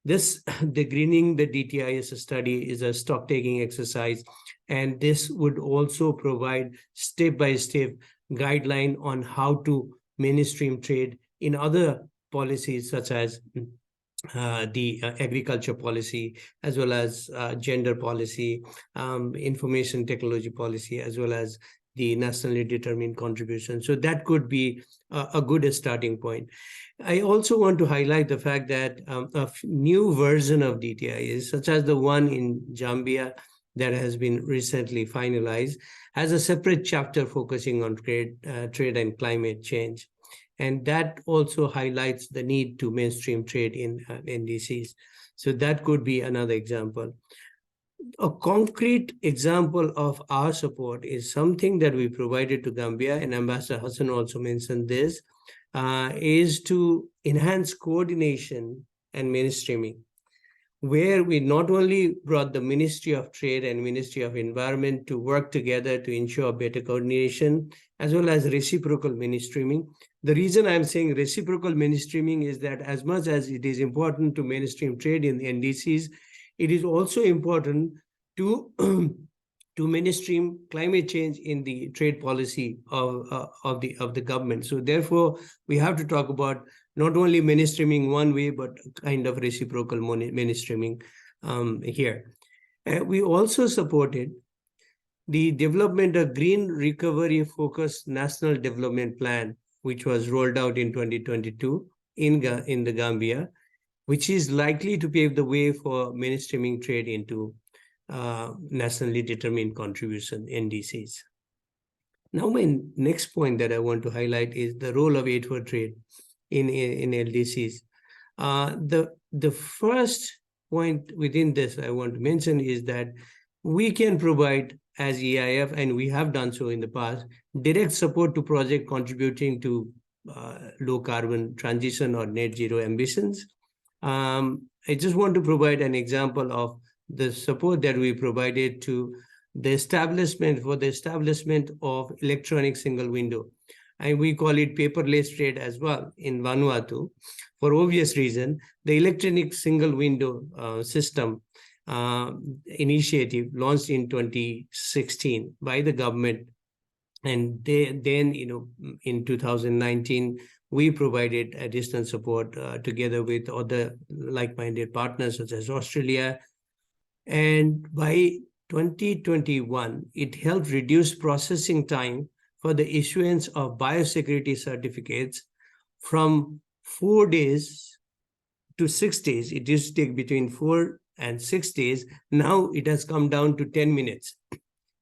E: the greening the DTIS study is a stock-taking exercise, and this would also provide step-by-step guideline on how to mainstream trade in other policies, such as the agriculture policy, as well as gender policy, information technology policy, as well as the nationally determined contribution. So that could be a good starting point. I also want to highlight the fact that a new version of DTIS, such as the one in Zambia that has been recently finalized, has a separate chapter focusing on trade and climate change. And that also highlights the need to mainstream trade in NDCs. So that could be another example. A concrete example of our support is something that we provided to Gambia, and Ambassador Hassan also mentioned this, is to enhance coordination and mainstreaming, where we not only brought the Ministry of Trade and Ministry of Environment to work together to ensure better coordination, as well as reciprocal mainstreaming. The reason I'm saying reciprocal mainstreaming is that as much as it is important to mainstream trade in NDCs, it is also important to mainstream climate change in the trade policy of the government. So therefore, we have to talk about not only mainstreaming one way, but kind of reciprocal mainstreaming here. We also supported the development of Green Recovery Focused National Development Plan, which was rolled out in 2022 in the Gambia, which is likely to pave the way for mainstreaming trade into nationally determined contribution, NDCs. Now, my next point that I want to highlight is the role of aid for trade in LDCs. The first point within this I want to mention is that we can provide as EIF, and we have done so in the past, direct support to project contributing to low carbon transition or net zero ambitions. I just want to provide an example of the support that we provided to the establishment of electronic single window. And we call it paperless trade as well in Vanuatu. For obvious reason, the electronic single window system initiative launched in 2016 by the government. And then, in 2019, we provided additional support together with other like-minded partners such as Australia. And by 2021, it helped reduce processing time for the issuance of biosecurity certificates from 4 days to 6 days. It used to take between 4 and 6 days. Now it has come down to 10 minutes,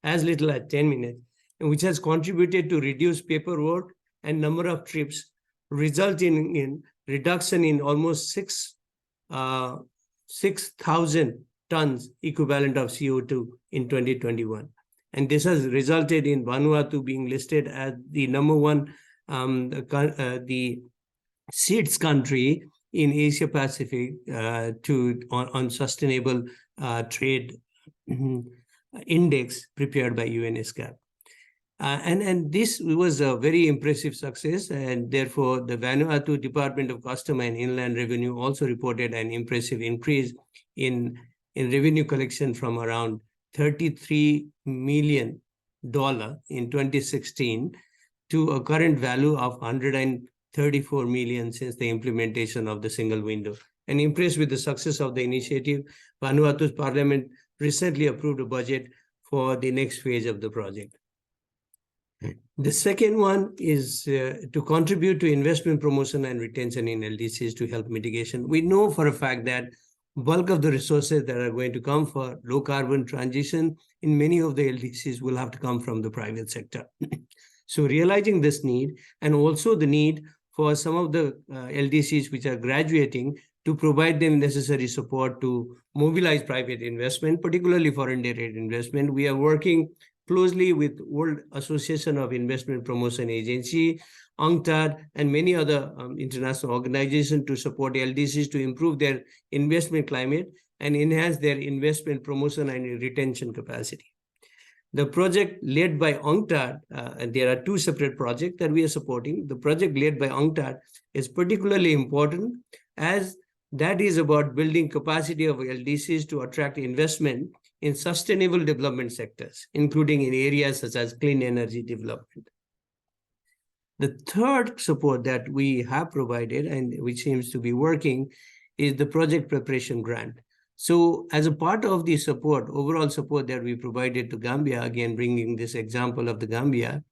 E: as little as 10 minutes, which has contributed to reduce paperwork and number of trips, resulting in reduction in almost 6,000 tons equivalent of CO2 in 2021. And this has resulted in Vanuatu being listed as the #1 the seeds country in Asia Pacific on sustainable trade index prepared by UNESCAP. And this was a very impressive success, and therefore the Vanuatu Department of Customs and Inland Revenue also reported an impressive increase in revenue collection from around $33 million in 2016 to a current value of $134 million since the implementation of the single window. And impressed with the success of the initiative, Vanuatu's parliament recently approved a budget for the next phase of the project. The second one is to contribute to investment promotion and retention in LDCs to help mitigation. We know for a fact that bulk of the resources that are going to come for low carbon transition in many of the LDCs will have to come from the private sector. So realizing this need, and also the need for some of the LDCs which are graduating, to provide them necessary support to mobilize private investment, particularly foreign direct investment, we are working closely with World Association of Investment Promotion Agency, UNCTAD, and many other international organizations to support LDCs to improve their investment climate and enhance their investment promotion and retention capacity. The project led by UNCTAD, and there are 2 separate projects that we are supporting. The project led by UNCTAD is particularly important, as that is about building capacity of LDCs to attract investment in sustainable development sectors, including in areas such as clean energy development. The third support that we have provided, and which seems to be working, is the project preparation grant. So as a part of the support, overall support that we provided to Gambia, again bringing this example of the Gambia,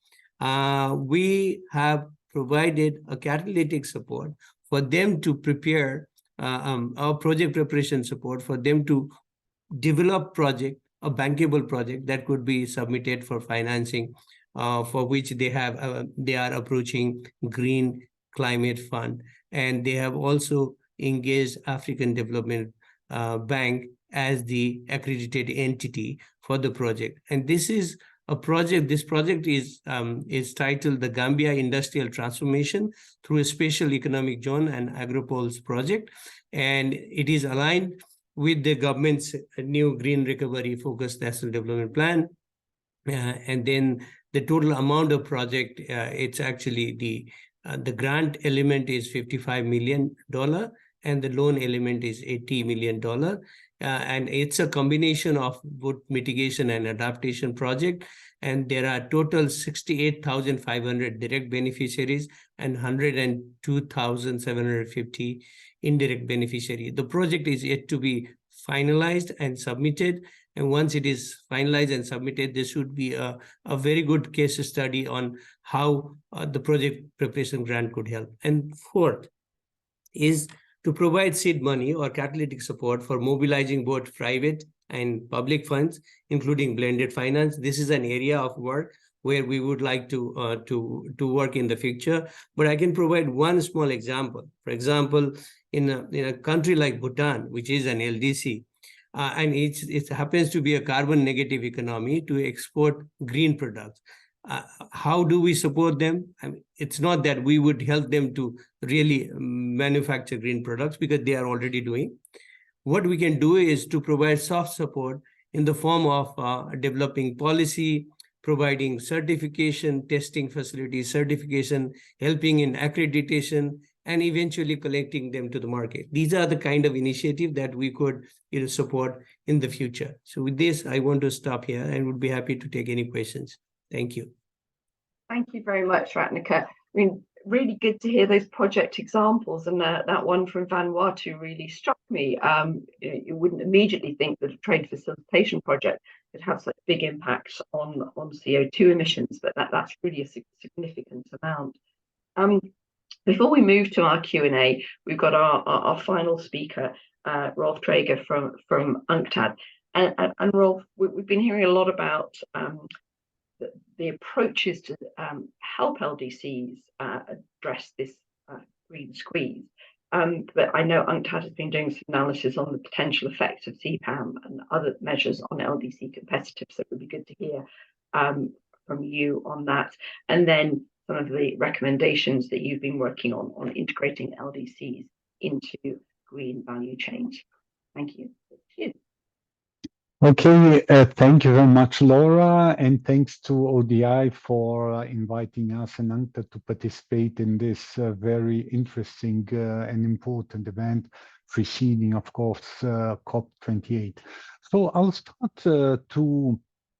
E: we have provided a catalytic support for them to prepare our project preparation support for them to develop a bankable project that could be submitted for financing, for which they are approaching Green Climate Fund, and they have also engaged African Development Bank as the accredited entity for the project. And this is a project. This project is titled the Gambia Industrial Transformation through a Special Economic Zone and Agropoles project, and it is aligned with the government's new Green Recovery Focused National Development Plan. And then the total amount of project, it's actually the grant element is $55 million, and the loan element is $80 million. And it's a combination of both mitigation and adaptation project. And there are total 68,500 direct beneficiaries and 102,750 indirect beneficiaries. The project is yet to be finalized and submitted. And once it is finalized and submitted, this would be a very good case study on how the project preparation grant could help. And fourth is to provide seed money or catalytic support for mobilizing both private and public funds, including blended finance. This is an area of work where we would like to work in the future. But I can provide one small example. For example, in a country like Bhutan, which is an LDC, and it happens to be a carbon negative economy, to export green products. How do we support them? I mean, it's not that we would help them to really manufacture green products, because they are already doing. What we can do is to provide soft support in the form of developing policy, providing certification, testing facilities, certification, helping in accreditation, and eventually collecting them to the market. These are the kind of initiative that we could support in the future. So with this, I want to stop here and would be happy to take any questions. Thank you.
A: Thank you very much, Ratnika. I mean, really good to hear those project examples, and that one from Vanuatu really struck me. You wouldn't immediately think that a trade facilitation project could have such big impacts on CO2 emissions, but that's really a significant amount. Before we move to our Q&A, we've got our final speaker, Rolf Traeger from UNCTAD. And Rolf, we've been hearing a lot about the approaches to help LDCs address this green squeeze. But I know UNCTAD has been doing some analysis on the potential effects of CBAM and other measures on LDC competitiveness. So it would be good to hear from you on that. And then some of the recommendations that you've been working on integrating LDCs into green value chains. Thank you.
F: Okay, thank you very much, Laura, and thanks to ODI for inviting us and UNCTAD to participate in this very interesting and important event preceding, of course, COP28. So I'll start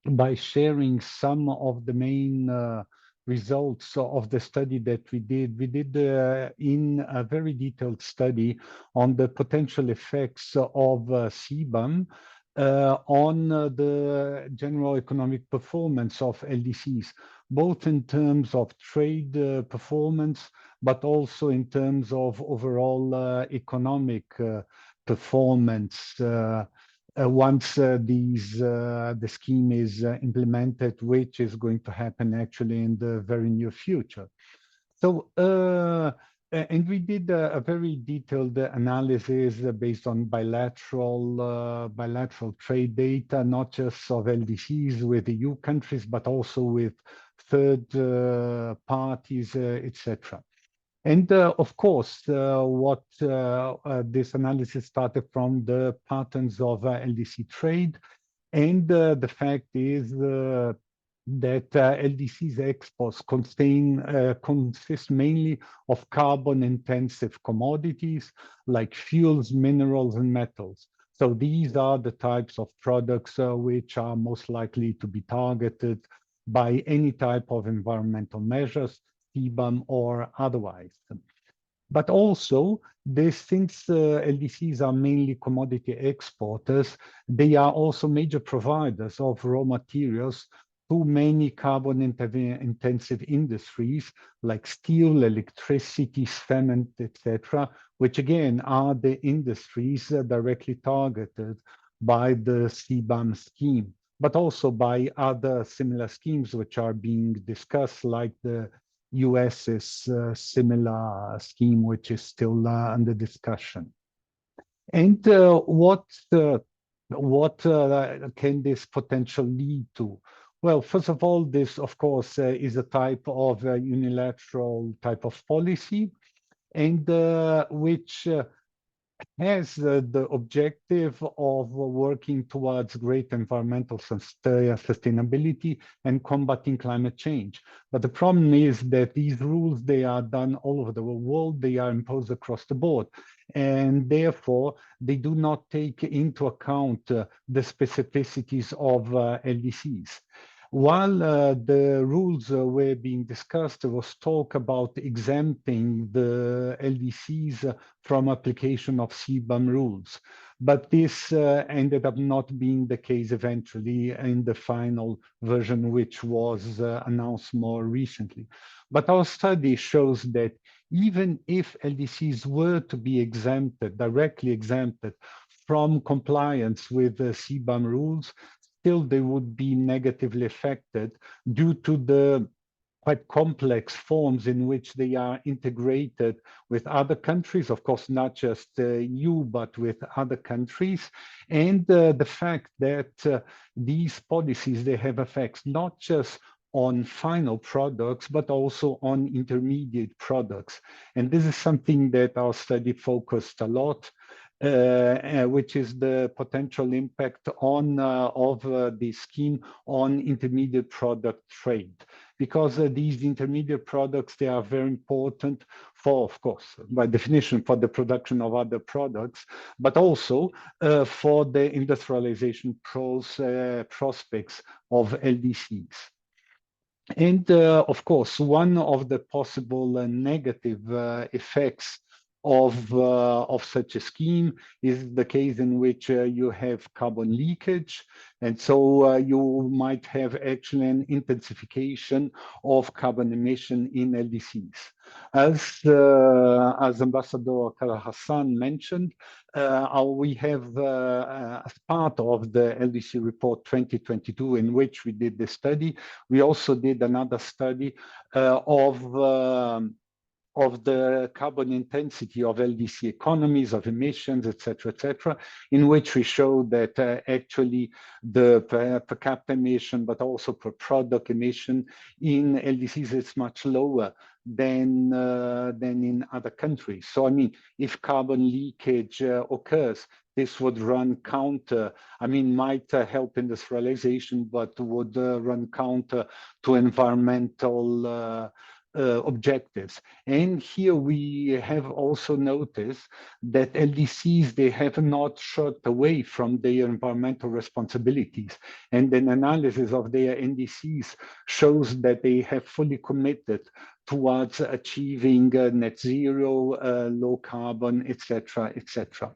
F: by sharing some of the main results of the study that we did. We did in a very detailed study on the potential effects of CBAM on the general economic performance of LDCs, both in terms of trade performance, but also in terms of overall economic performance once the scheme is implemented, which is going to happen actually in the very near future. So, and we did a very detailed analysis based on bilateral trade data, not just of LDCs with EU countries, but also with third parties, etc. And of course, what this analysis started from the patterns of LDC trade, and the fact is that LDCs exports consist mainly of carbon-intensive commodities like fuels, minerals, and metals. So these are the types of products which are most likely to be targeted by any type of environmental measures, CBAM or otherwise. But also, since LDCs are mainly commodity exporters, they are also major providers of raw materials to many carbon-intensive industries like steel, electricity, cement, etc., which again are the industries directly targeted by the CBAM scheme, but also by other similar schemes which are being discussed, like the US's similar scheme, which is still under discussion. And what can this potential lead to? Well, first of all, this, of course, is a type of unilateral type of policy, and which has the objective of working towards great environmental sustainability and combating climate change. But the problem is that these rules, they are done all over the world, they are imposed across the board, and therefore they do not take into account the specificities of LDCs. While the rules were being discussed, there was talk about exempting the LDCs from application of CBAM rules. But this ended up not being the case eventually in the final version, which was announced more recently. But our study shows that even if LDCs were to be exempted, directly exempted from compliance with the CBAM rules, still they would be negatively affected due to the quite complex forms in which they are integrated with other countries, of course, not just EU, but with other countries. And the fact that these policies, they have effects not just on final products, but also on intermediate products. And this is something that our study focused a lot, which is the potential impact on of the scheme on intermediate product trade. Because these intermediate products, they are very important for, of course, by definition, for the production of other products, but also for the industrialization prospects of LDCs. And of course, one of the possible negative effects of such a scheme is the case in which you have carbon leakage. And so you might have actually an intensification of carbon emission in LDCs. As Ambassador Kara Hassan mentioned, we have, as part of the LDC report 2022, in which we did the study, we also did another study of the carbon intensity of LDC economies, of emissions, et cetera, in which we showed that actually the per capita emission, but also per product emission in LDCs is much lower than in other countries. So, I mean, if carbon leakage occurs, this would run counter, I mean, might help industrialization, but would run counter to environmental objectives. And here we have also noticed that LDCs, they have not shot away from their environmental responsibilities. And an analysis of their NDCs shows that they have fully committed towards achieving net zero, low carbon, etc., etc.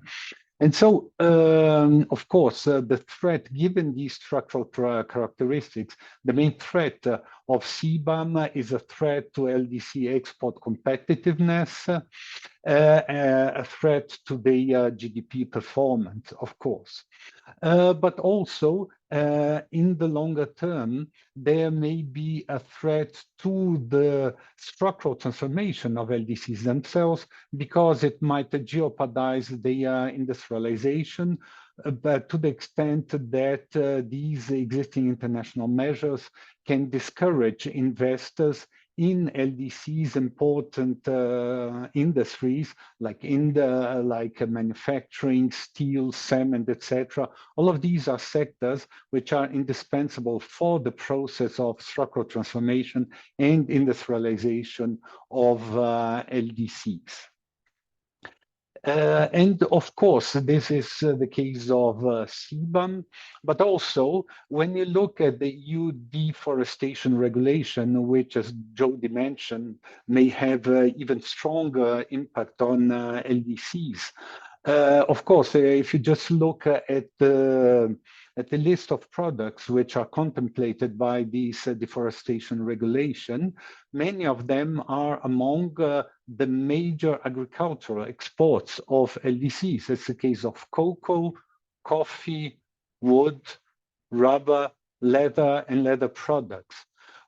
F: And so, of course, the threat, given these structural characteristics, the main threat of CBAM is a threat to LDC export competitiveness, a threat to the GDP performance, of course. But also, in the longer term, there may be a threat to the structural transformation of LDCs themselves, because it might jeopardize their industrialization, but to the extent that these existing international measures can discourage investors in LDCs important industries like manufacturing, steel, cement, etc. All of these are sectors which are indispensable for the process of structural transformation and industrialization of LDCs. And of course, this is the case of CBAM, but also when you look at the EU deforestation regulation, which, as Jody mentioned, may have even stronger impact on LDCs. Of course, if you just look at the list of products which are contemplated by this deforestation regulation, many of them are among the major agricultural exports of LDCs. It's the case of cocoa, coffee, wood, rubber, leather, and leather products,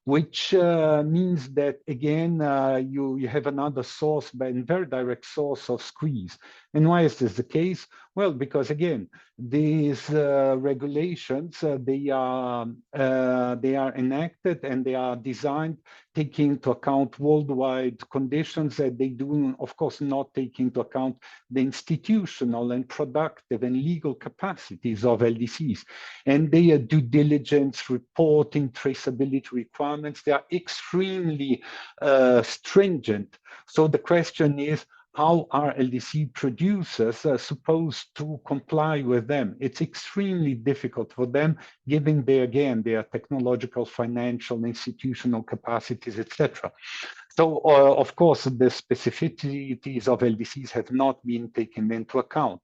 F: which means that, again, you have another source, but a very direct source of squeeze. And why is this the case? Well, because, again, these regulations, they are enacted and they are designed taking into account worldwide conditions that they do, of course, not take into account the institutional and productive and legal capacities of LDCs. And their due diligence, reporting, traceability requirements, they are extremely stringent. So the question is, how are LDC producers supposed to comply with them? It's extremely difficult for them, given their technological, financial, institutional capacities, etc. So, of course, the specificities of LDCs have not been taken into account.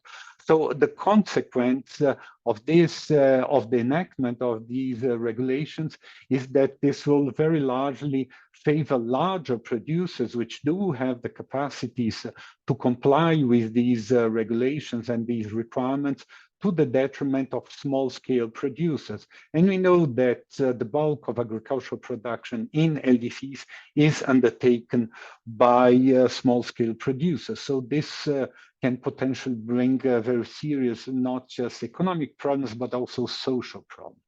F: So the consequence of this, of the enactment of these regulations, is that this will very largely favor larger producers, which do have the capacities to comply with these regulations and these requirements, to the detriment of small-scale producers. And we know that the bulk of agricultural production in LDCs is undertaken by small-scale producers. So this can potentially bring very serious, not just economic problems, but also social problems.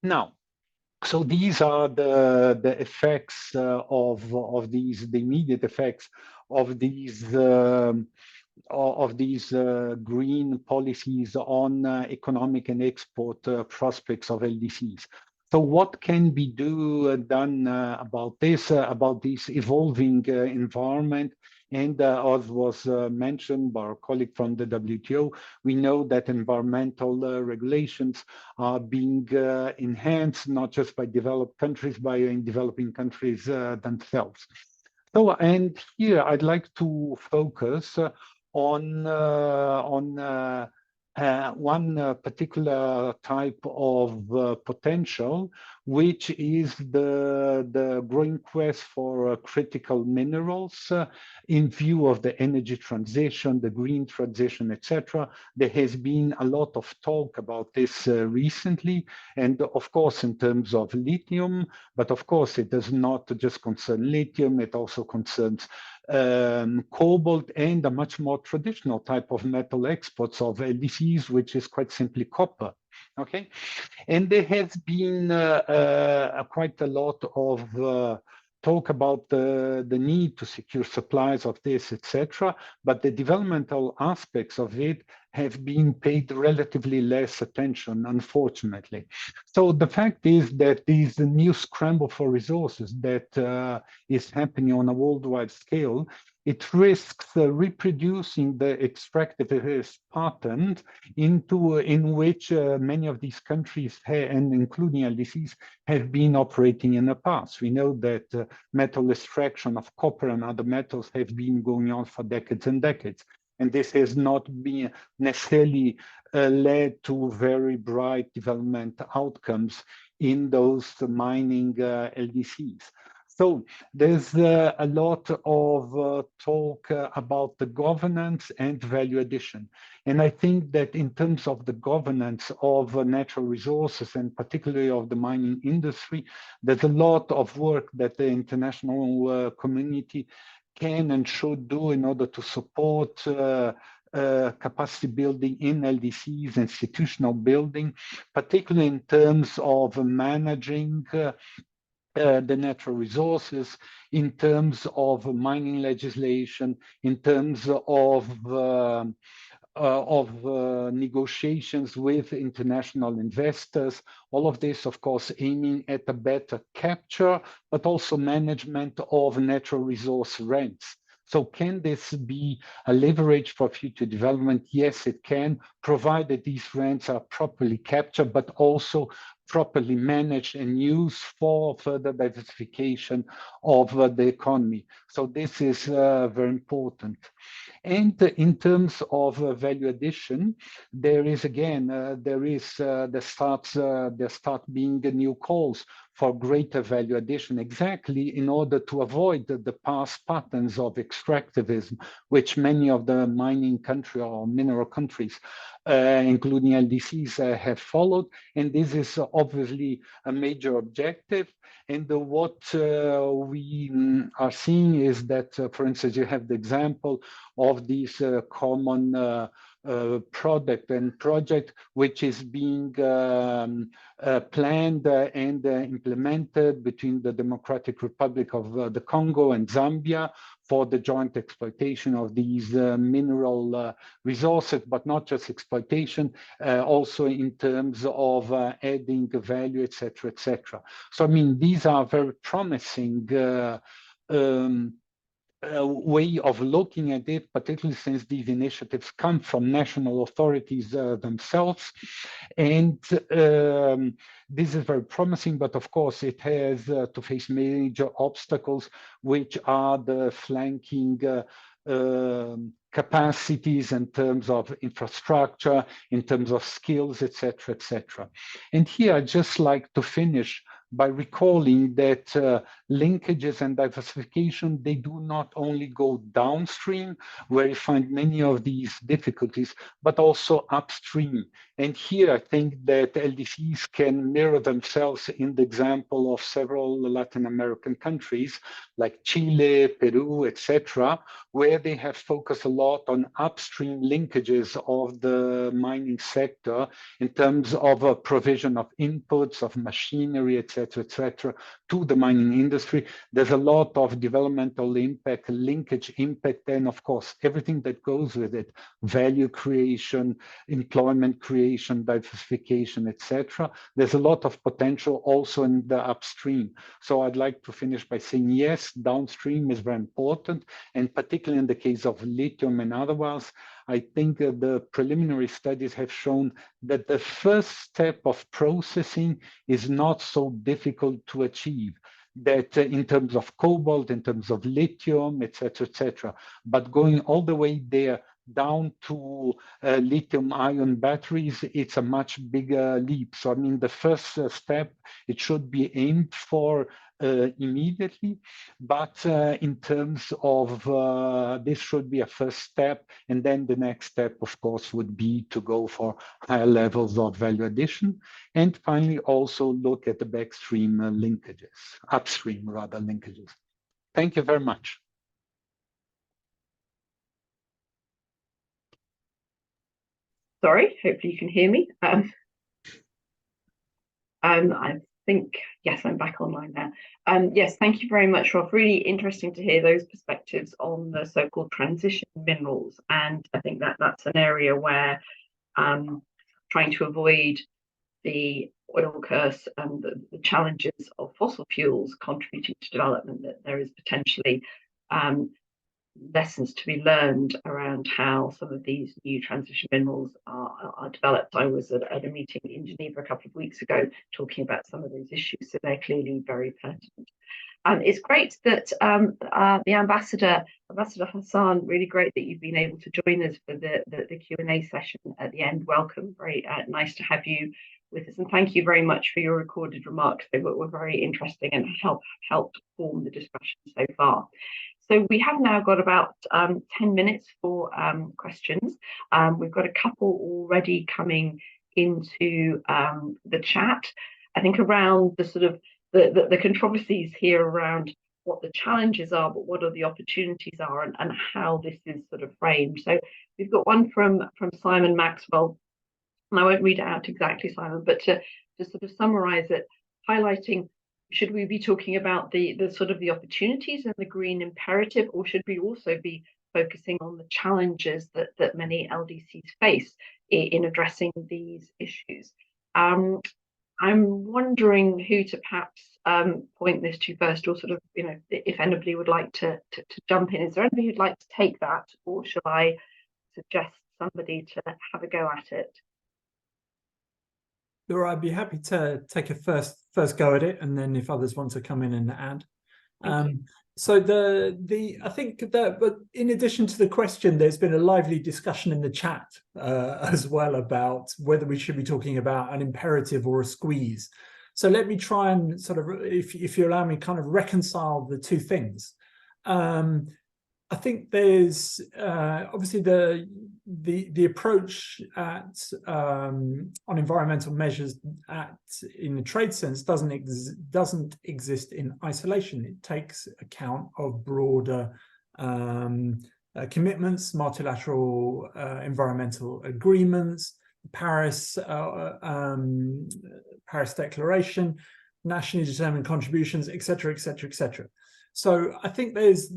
F: Now, so these are the effects of these, the immediate effects of these green policies on economic and export prospects of LDCs. So what can be done about this evolving environment? And as was mentioned by our colleague from the WTO, we know that environmental regulations are being enhanced, not just by developed countries, but in developing countries themselves. So, and here I'd like to focus on one particular type of potential, which is the growing quest for critical minerals in view of the energy transition, the green transition, etc. There has been a lot of talk about this recently, and of course in terms of lithium, but of course it does not just concern lithium, it also concerns cobalt and a much more traditional type of metal exports of LDCs, which is quite simply copper. Okay, and there has been quite a lot of talk about the need to secure supplies of this, etc. But the developmental aspects of it have been paid relatively less attention, unfortunately. So the fact is that this new scramble for resources that is happening on a worldwide scale, it risks reproducing the extractivist pattern in which many of these countries, and including LDCs, have been operating in the past. We know that metal extraction of copper and other metals have been going on for decades and decades. And this has not been necessarily led to very bright development outcomes in those mining LDCs. So there's a lot of talk about the governance and value addition. And I think that in terms of the governance of natural resources, and particularly of the mining industry, there's a lot of work that the international community can and should do in order to support capacity building in LDCs, institutional building, particularly in terms of managing the natural resources, in terms of mining legislation, in terms of negotiations with international investors, all of this, of course, aiming at a better capture, but also management of natural resource rents. So can this be a leverage for future development? Yes, it can, provided these rents are properly captured, but also properly managed and used for further diversification of the economy. So this is very important. And in terms of value addition, there is again, there start being new calls for greater value addition, exactly in order to avoid the past patterns of extractivism, which many of the mining countries or mineral countries, including LDCs, have followed. And this is obviously a major objective. And what we are seeing is that, for instance, you have the example of this common product and project, which is being planned and implemented between the Democratic Republic of the Congo and Zambia for the joint exploitation of these mineral resources, but not just exploitation, also in terms of adding value, etc., etc. So, I mean, these are very promising way of looking at it, particularly since these initiatives come from national authorities themselves. And this is very promising, but of course it has to face major obstacles, which are the flanking capacities in terms of infrastructure, in terms of skills, etc., etc. And here I'd just like to finish by recalling that linkages and diversification, they do not only go downstream, where you find many of these difficulties, but also upstream. And here I think that LDCs can mirror themselves in the example of several Latin American countries like Chile, Peru, etc., where they have focused a lot on upstream linkages of the mining sector in terms of provision of inputs, of machinery, etc., to the mining industry. There's a lot of developmental impact, linkage impact, and of course, everything that goes with it, value creation, employment creation, diversification, etc. There's a lot of potential also in the upstream. So I'd like to finish by saying, yes, downstream is very important, and particularly in the case of lithium and otherwise, I think the preliminary studies have shown that the first step of processing is not so difficult to achieve, that in terms of cobalt, in terms of lithium, etc., but going all the way there down to lithium-ion batteries, it's a much bigger leap. So I mean, the first step, it should be aimed for immediately, but in terms of this should be a first step, and then the next step, of course, would be to go for higher levels of value addition, and finally also look at the backstream linkages, upstream rather linkages. Thank you very much.
A: Sorry, hopefully you can hear me. I think, yes, I'm back online now. Yes, thank you very much, Rolf. Really interesting to hear those perspectives on the so-called transition minerals. And I think that that's an area where trying to avoid the oil curse and the challenges of fossil fuels contributing to development, that there is potentially lessons to be learned around how some of these new transition minerals are developed. I was at a meeting in Geneva a couple of weeks ago talking about some of those issues, so they're clearly very pertinent. It's great that the Ambassador Hassan, really great that you've been able to join us for the Q&A session at the end. Welcome, very nice to have you with us, and thank you very much for your recorded remarks. They were very interesting and helped form the discussion so far. So we have now got about 10 minutes for questions. We've got a couple already coming into the chat. I think around the sort of the controversies here around what the challenges are, but what are the opportunities are, and how this is sort of framed. So we've got one from Simon Maxwell, and I won't read it out exactly, Simon, but to sort of summarize it, highlighting, should we be talking about the sort of the opportunities and the green imperative, or should we also be focusing on the challenges that many LDCs face in addressing these issues? I'm wondering who to perhaps point this to first, or sort of, you know, if anybody would like to jump in. Is there anybody who'd like to take that, or shall I suggest somebody to have a go at it?
D: Laura, I'd be happy to take a first go at it, and then if others want to come in and add. So I think that, but in addition to the question, there's been a lively discussion in the chat as well about whether we should be talking about an imperative or a squeeze. So let me try and sort of, if you allow me, kind of reconcile the two things. I think there's obviously the approach at on environmental measures in the trade sense doesn't exist in isolation. It takes account of broader commitments, multilateral environmental agreements, Paris Declaration, nationally determined contributions, etc., etc., etc. So I think there is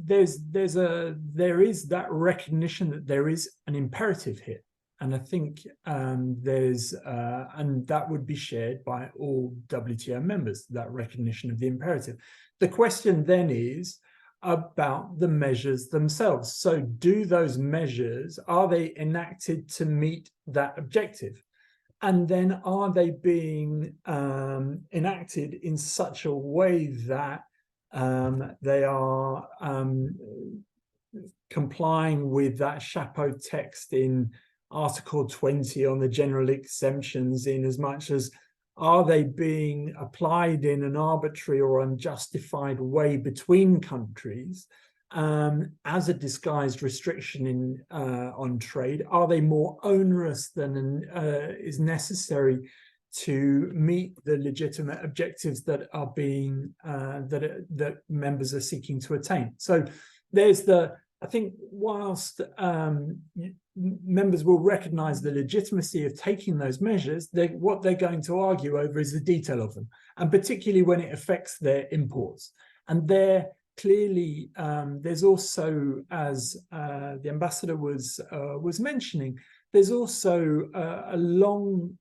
D: that recognition that there is an imperative here, and I think and that would be shared by all WTO members, that recognition of the imperative. The question then is about the measures themselves. So do those measures, are they enacted to meet that objective? And then are they being enacted in such a way that they are complying with that chapeau text in Article 20 on the general exemptions, in as much as Are they being applied in an arbitrary or unjustified way between countries as a disguised restriction on trade? Are they more onerous than is necessary to meet the legitimate objectives that are being that members are seeking to attain? So there's I think whilst members will recognize the legitimacy of taking those measures, what they're going to argue over is the detail of them, and particularly when it affects their imports. And there clearly, there's also, as the ambassador was mentioning, there's also a long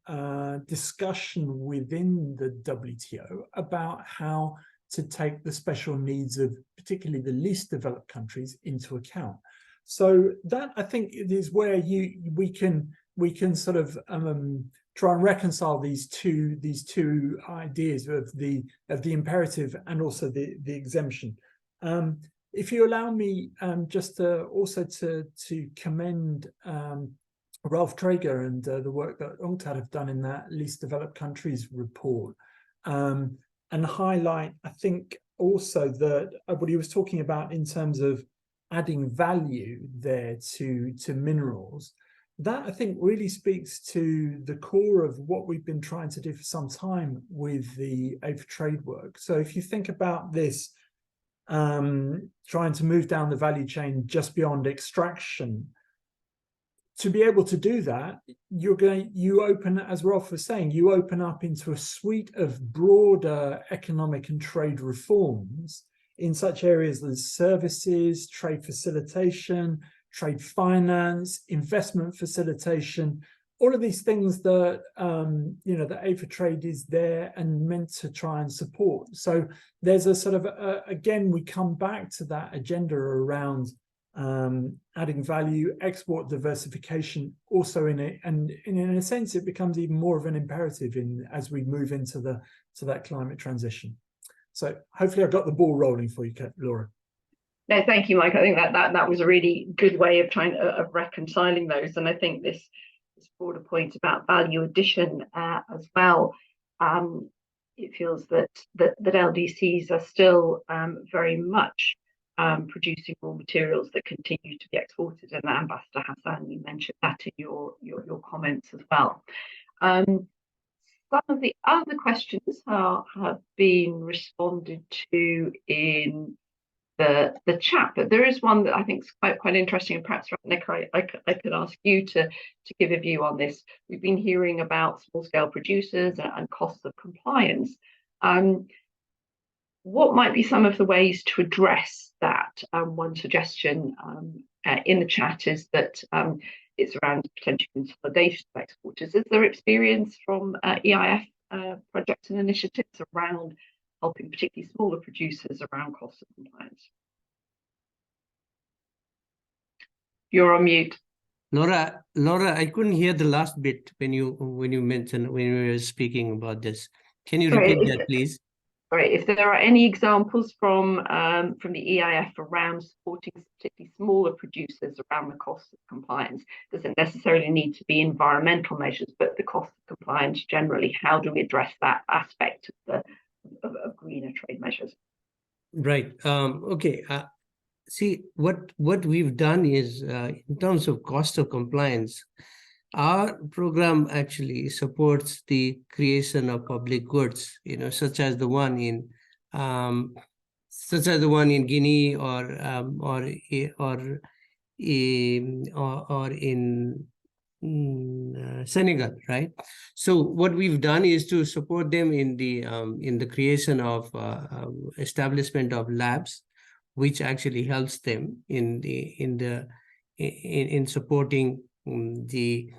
D: discussion within the WTO about how to take the special needs of particularly the least developed countries into account. So that, I think, is where we can sort of try and reconcile these two ideas of the imperative and also the exemption. If you allow me, just also to commend Ralph Traeger and the work that UNCTAD have done in that least developed countries report, and highlight, I think, also that what he was talking about in terms of adding value there to minerals, that I think really speaks to the core of what we've been trying to do for some time with the Aid for Trade work. So if you think about this, trying to move down the value chain just beyond extraction, to be able to do that, you open, as Rolf was saying, you open up into a suite of broader economic and trade reforms in such areas as services, trade facilitation, trade finance, investment facilitation, all of these things that the Aid for Trade is there and meant to try and support. So there's a sort of again, we come back to that agenda around adding value, export diversification, also in it, and in a sense, it becomes even more of an imperative as we move into that climate transition. So hopefully, I got the ball rolling for you, Laura.
A: No, thank you, Mike. I think that was a really good way of of reconciling those, and I think this broader point about value addition as well. It feels that LDCs are still very much producing raw materials that continue to be exported, and Ambassador Hassan, you mentioned that in your comments as well. Some of the other questions have been responded to in the chat, but there is one that I think is quite interesting, and perhaps Nick, I could ask you to give a view on this. We've been hearing about small scale producers and costs of compliance. What might be some of the ways to address that? One suggestion in the chat is that it's around potential consolidation of exporters. Is there experience from EIF projects and initiatives around helping particularly smaller producers around cost of compliance? You're on mute.
E: Laura, I couldn't hear the last bit when you mentioned, when you were speaking about this. Can you repeat that, please?
A: Right. If there are any examples from the EIF around supporting particularly smaller producers around the cost of compliance, doesn't necessarily need to be environmental measures, but the cost of compliance generally. How do we address that aspect of greener trade measures? Right.
E: Okay. See, what we've done is, in terms of cost of compliance, our program actually supports the creation of public goods, such as the one in Guinea or in Senegal, right? So what we've done is to support them in the creation of establishment of labs, which actually helps them in supporting the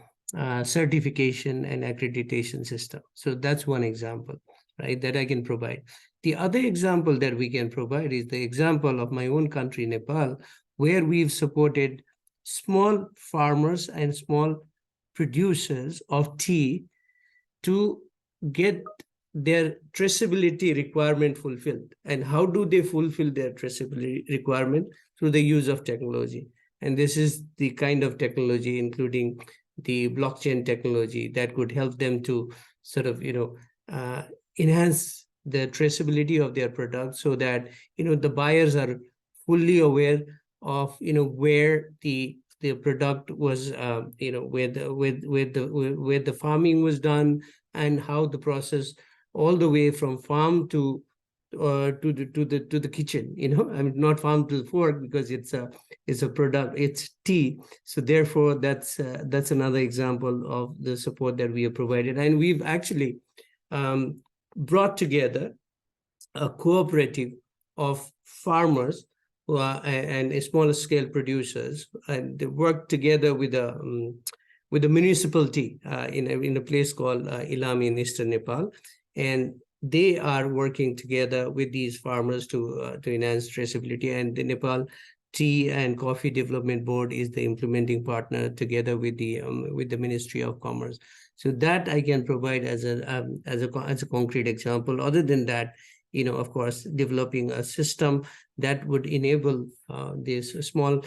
E: certification and accreditation system. So that's one example, right, that I can provide. The other example that we can provide is the example of my own country, Nepal, where we've supported small farmers and small producers of tea to get their traceability requirement fulfilled. And how do they fulfill their traceability requirement? Through the use of technology. And this is the kind of technology, including the blockchain technology, that could help them to sort of, enhance the traceability of their products, so that the buyers are fully aware of where the product was, where the farming was done, and how the process all the way from farm to the kitchen. I mean, not farm to the fork, because it's a product, it's tea. So therefore, that's another example of the support that we have provided. And we've actually brought together a cooperative of farmers who are and smaller scale producers, and they work together with a municipality in a place called Ilami in eastern Nepal, and they are working together with these farmers to enhance traceability. And the Nepal Tea and Coffee Development Board is the implementing partner, together with the Ministry of Commerce. So that I can provide as a concrete example. Other than that, of course, developing a system that would enable these small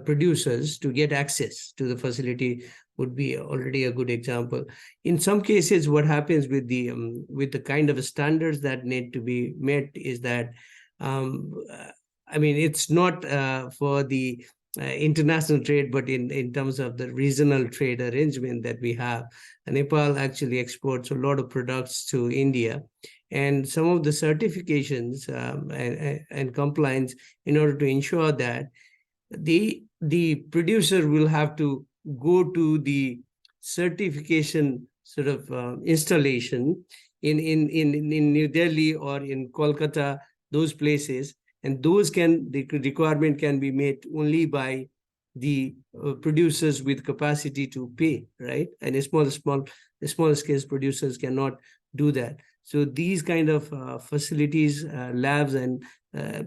E: producers to get access to the facility would be already a good example. In some cases, what happens with the kind of standards that need to be met is that, I mean, it's not for the international trade, but in terms of the regional trade arrangement that we have. And Nepal actually exports a lot of products to India, and some of the certifications and compliance, in order to ensure that the producer will have to go to the certification sort of installation in New Delhi or in Kolkata, those places, and the requirement can be met only by the producers with capacity to pay, right? And small scale producers cannot do that. So these kind of facilities, labs, and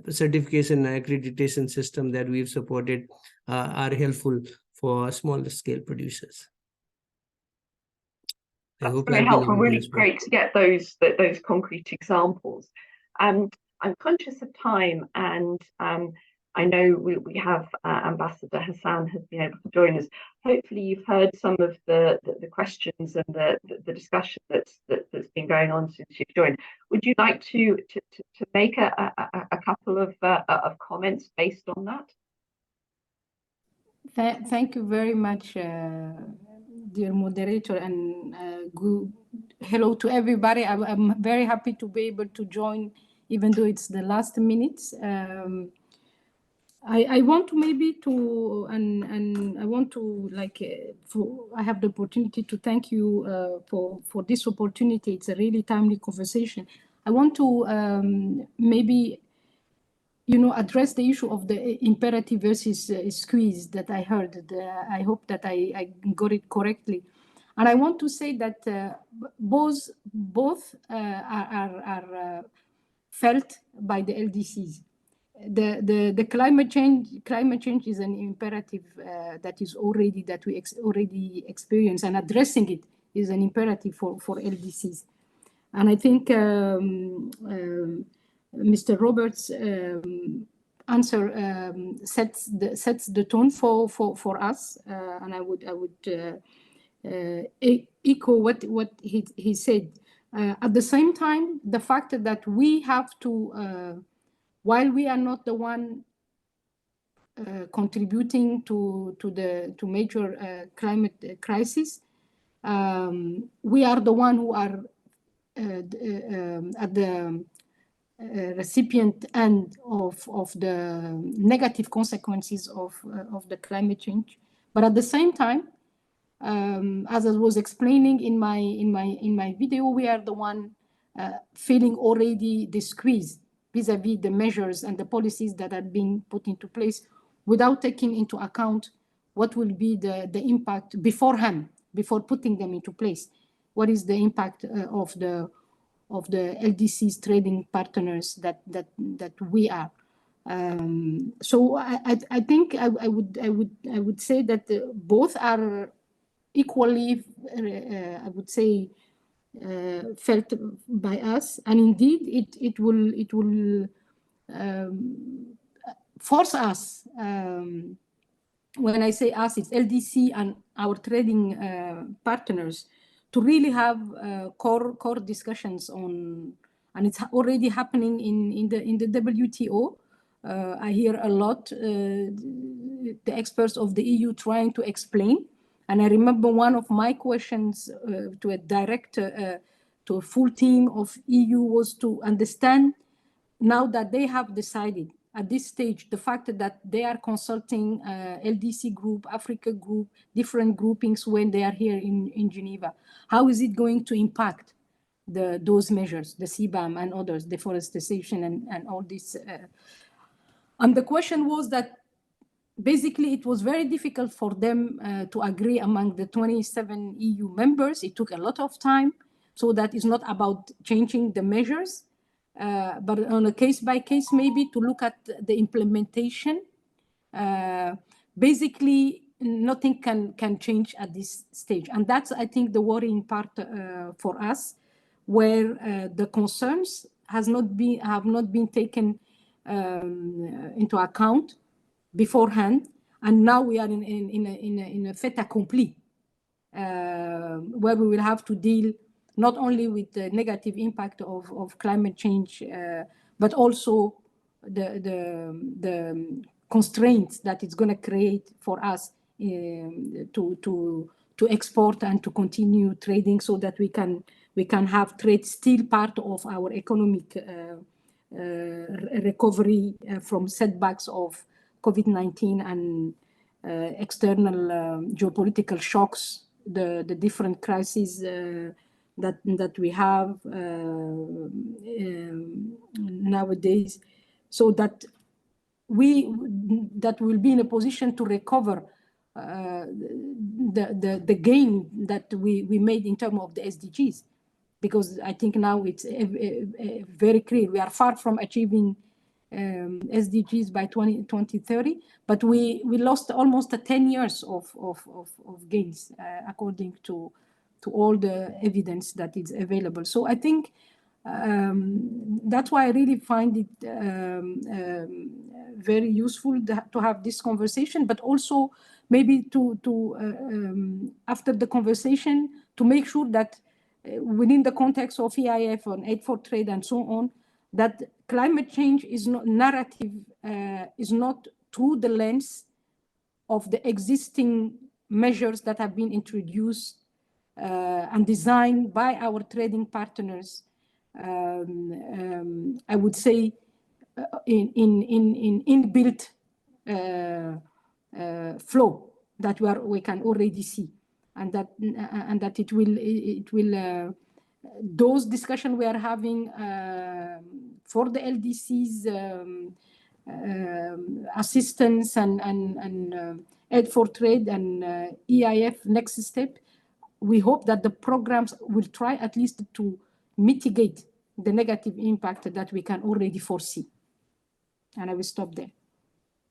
E: certification and accreditation system that we've supported are helpful for smaller scale producers. I hope
A: very helpful. Really great to get those concrete examples. I'm conscious of time, and I know we have Ambassador Hassan has been able to join us. Hopefully, you've heard some of the questions and the discussion that's been going on since you've joined. Would you like to make a couple of comments based on that?
C: Thank you very much, dear moderator, and good hello to everybody. I'm very happy to be able to join, even though it's the last minutes. I want to maybe to and I want to I have the opportunity to thank you for this opportunity. It's a really timely conversation. I want to maybe address the issue of the imperative versus squeeze that I heard. I hope that I got it correctly. And I want to say that both are felt by the LDCs. The climate change is an imperative that we already experience, and addressing it is an imperative for LDCs. And I think Mr. Roberts' answer sets the tone for us, and I would echo what he said. At the same time, the fact that we have to, while we are not the one contributing to major climate crisis, we are the one who are at the recipient end of the negative consequences of the climate change. But at the same time, as I was explaining in my video, we are the one feeling already the squeeze vis-a-vis the measures and the policies that are being put into place, without taking into account what will be the impact beforehand, before putting them into place. What is the impact of the LDCs trading partners that we are? So I think I would say that both are equally, I would say, felt by us, and indeed it will force us. When I say us, it's LDC and our trading partners, to really have core discussions on, and it's already happening in the WTO. I hear a lot the experts of the EU trying to explain. And I remember one of my questions to a director, to a full team of EU, was to understand, now that they have decided at this stage, the fact that they are consulting LDC group, Africa group, different groupings when they are here in Geneva, how is it going to impact those measures, the CBAM and others, deforestation and all this? And the question was that basically it was very difficult for them to agree among the 27 EU members. It took a lot of time. So that is not about changing the measures, but on a case by case, maybe to look at the implementation. Basically, nothing can change at this stage. And that's, I think, the worrying part for us, where the concerns have not been taken into account beforehand, and now we are in a fait accompli, where we will have to deal not only with the negative impact of climate change, but also the constraints that it's going to create for us to export and to continue trading, so that we can have trade still part of our economic recovery from setbacks of COVID-19 and external geopolitical shocks, the different crises that we have nowadays, so that we'll be in a position to recover the gain that we made in terms of the SDGs. Because I think now it's very clear we are far from achieving SDGs by 2030, but we lost almost 10 years of gains according to all the evidence that is available. So I think that's why I really find it very useful to have this conversation, but also maybe to after the conversation, to make sure that within the context of EIF and Aid for Trade and so on, that climate change is not narrative, is not through the lens of the existing measures that have been introduced and designed by our trading partners. I would say in inbuilt flow that we can already see, and that it will those discussions we are having for the LDCs assistance and aid for trade and EIF next step, we hope that the programs will try at least to mitigate the negative impact that we can already foresee. And I will stop there.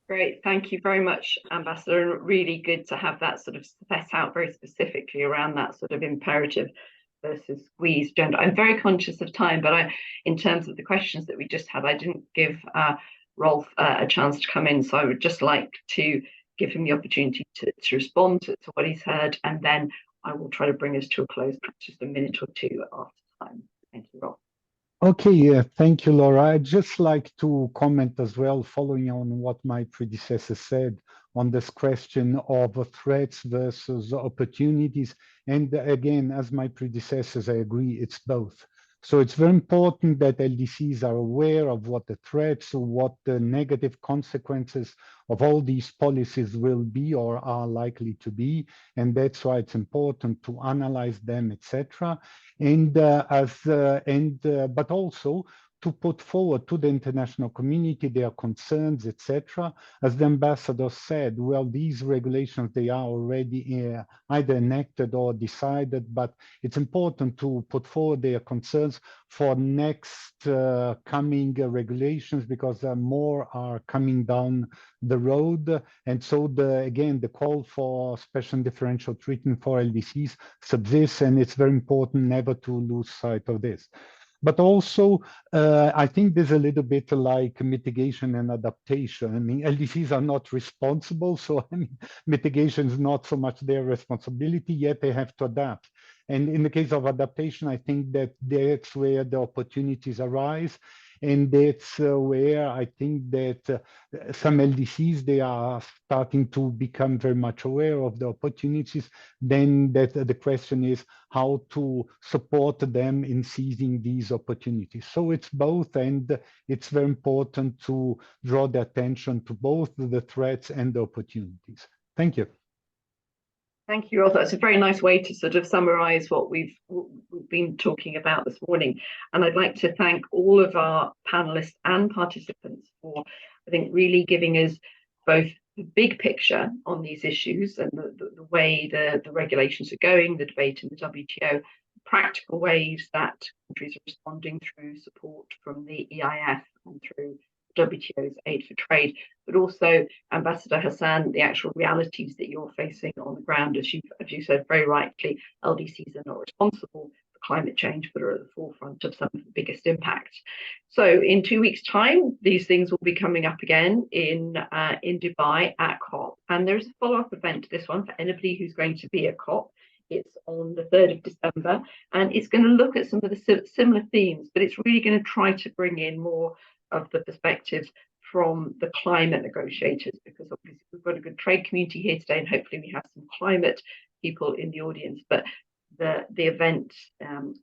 A: Great, thank you very much, Ambassador. Really good to have that sort of set out very specifically around that sort of imperative versus squeeze agenda. I'm very conscious of time, but in terms of the questions that we just had, I didn't give Rolf a chance to come in, so I would just like to give him the opportunity to respond to what he's heard, and then I will try to bring us to a close, just a minute or two after time. Thank you, Rolf.
F: Okay, thank you, Laura. I'd just like to comment as well, following on what my predecessor said on this question of threats versus opportunities. And again, as my predecessors, I agree, it's both. So it's very important that LDCs are aware of what the threats or what the negative consequences of all these policies will be or are likely to be. And that's why it's important to analyze them, etc. And but also to put forward to the international community their concerns, etc. As the ambassador said, well, these regulations, they are already either enacted or decided, but it's important to put forward their concerns for next coming regulations, because more are coming down the road. And so again, the call for special and differential treatment for LDCs subsists, and it's very important never to lose sight of this. But also, I think there's a little bit like mitigation and adaptation. I mean, LDCs are not responsible, so I mean, mitigation is not so much their responsibility, yet they have to adapt. And in the case of adaptation, I think that that's where the opportunities arise. And that's where I think that some LDCs, they are starting to become very much aware of the opportunities. Then that the question is how to support them in seizing these opportunities. So it's both, and it's very important to draw the attention to both the threats and the opportunities. Thank you.
A: Thank you, Rosa. It's a very nice way to sort of summarize what we've been talking about this morning. And I'd like to thank all of our panelists and participants for, I think, really giving us both the big picture on these issues and the way the regulations are going, the debate in the WTO, practical ways that countries are responding through support from the EIF and through WTO's Aid for Trade, but also, Ambassador Hassan, the actual realities that you're facing on the ground. As you said very rightly, LDCs are not responsible for climate change, but are at the forefront of some of the biggest impacts. So in 2 weeks' time, these things will be coming up again in Dubai at COP. And there's a follow-up event to this one for anybody who's going to be at COP. It's on the 3rd of December, and it's going to look at some of the similar themes, but it's really going to try to bring in more of the perspectives from the climate negotiators, because obviously we've got a good trade community here today, and hopefully we have some climate people in the audience. But the event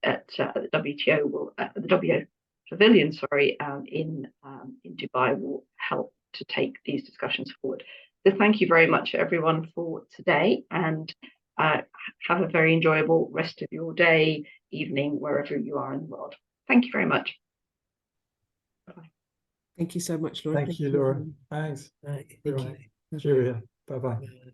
A: at the WTO will, the WTO Pavilion, sorry, in Dubai will help to take these discussions forward. So thank you very much, everyone, for today, and have a very enjoyable rest of your day, evening, wherever you are in the world. Thank you very much. Bye-bye.
B: Thank you so much, Laura.
D: Thank you, Laura. Thanks.
E: Thank
D: Everyone.
E: you.
D: Cheerio. Bye-bye.
E: Bye.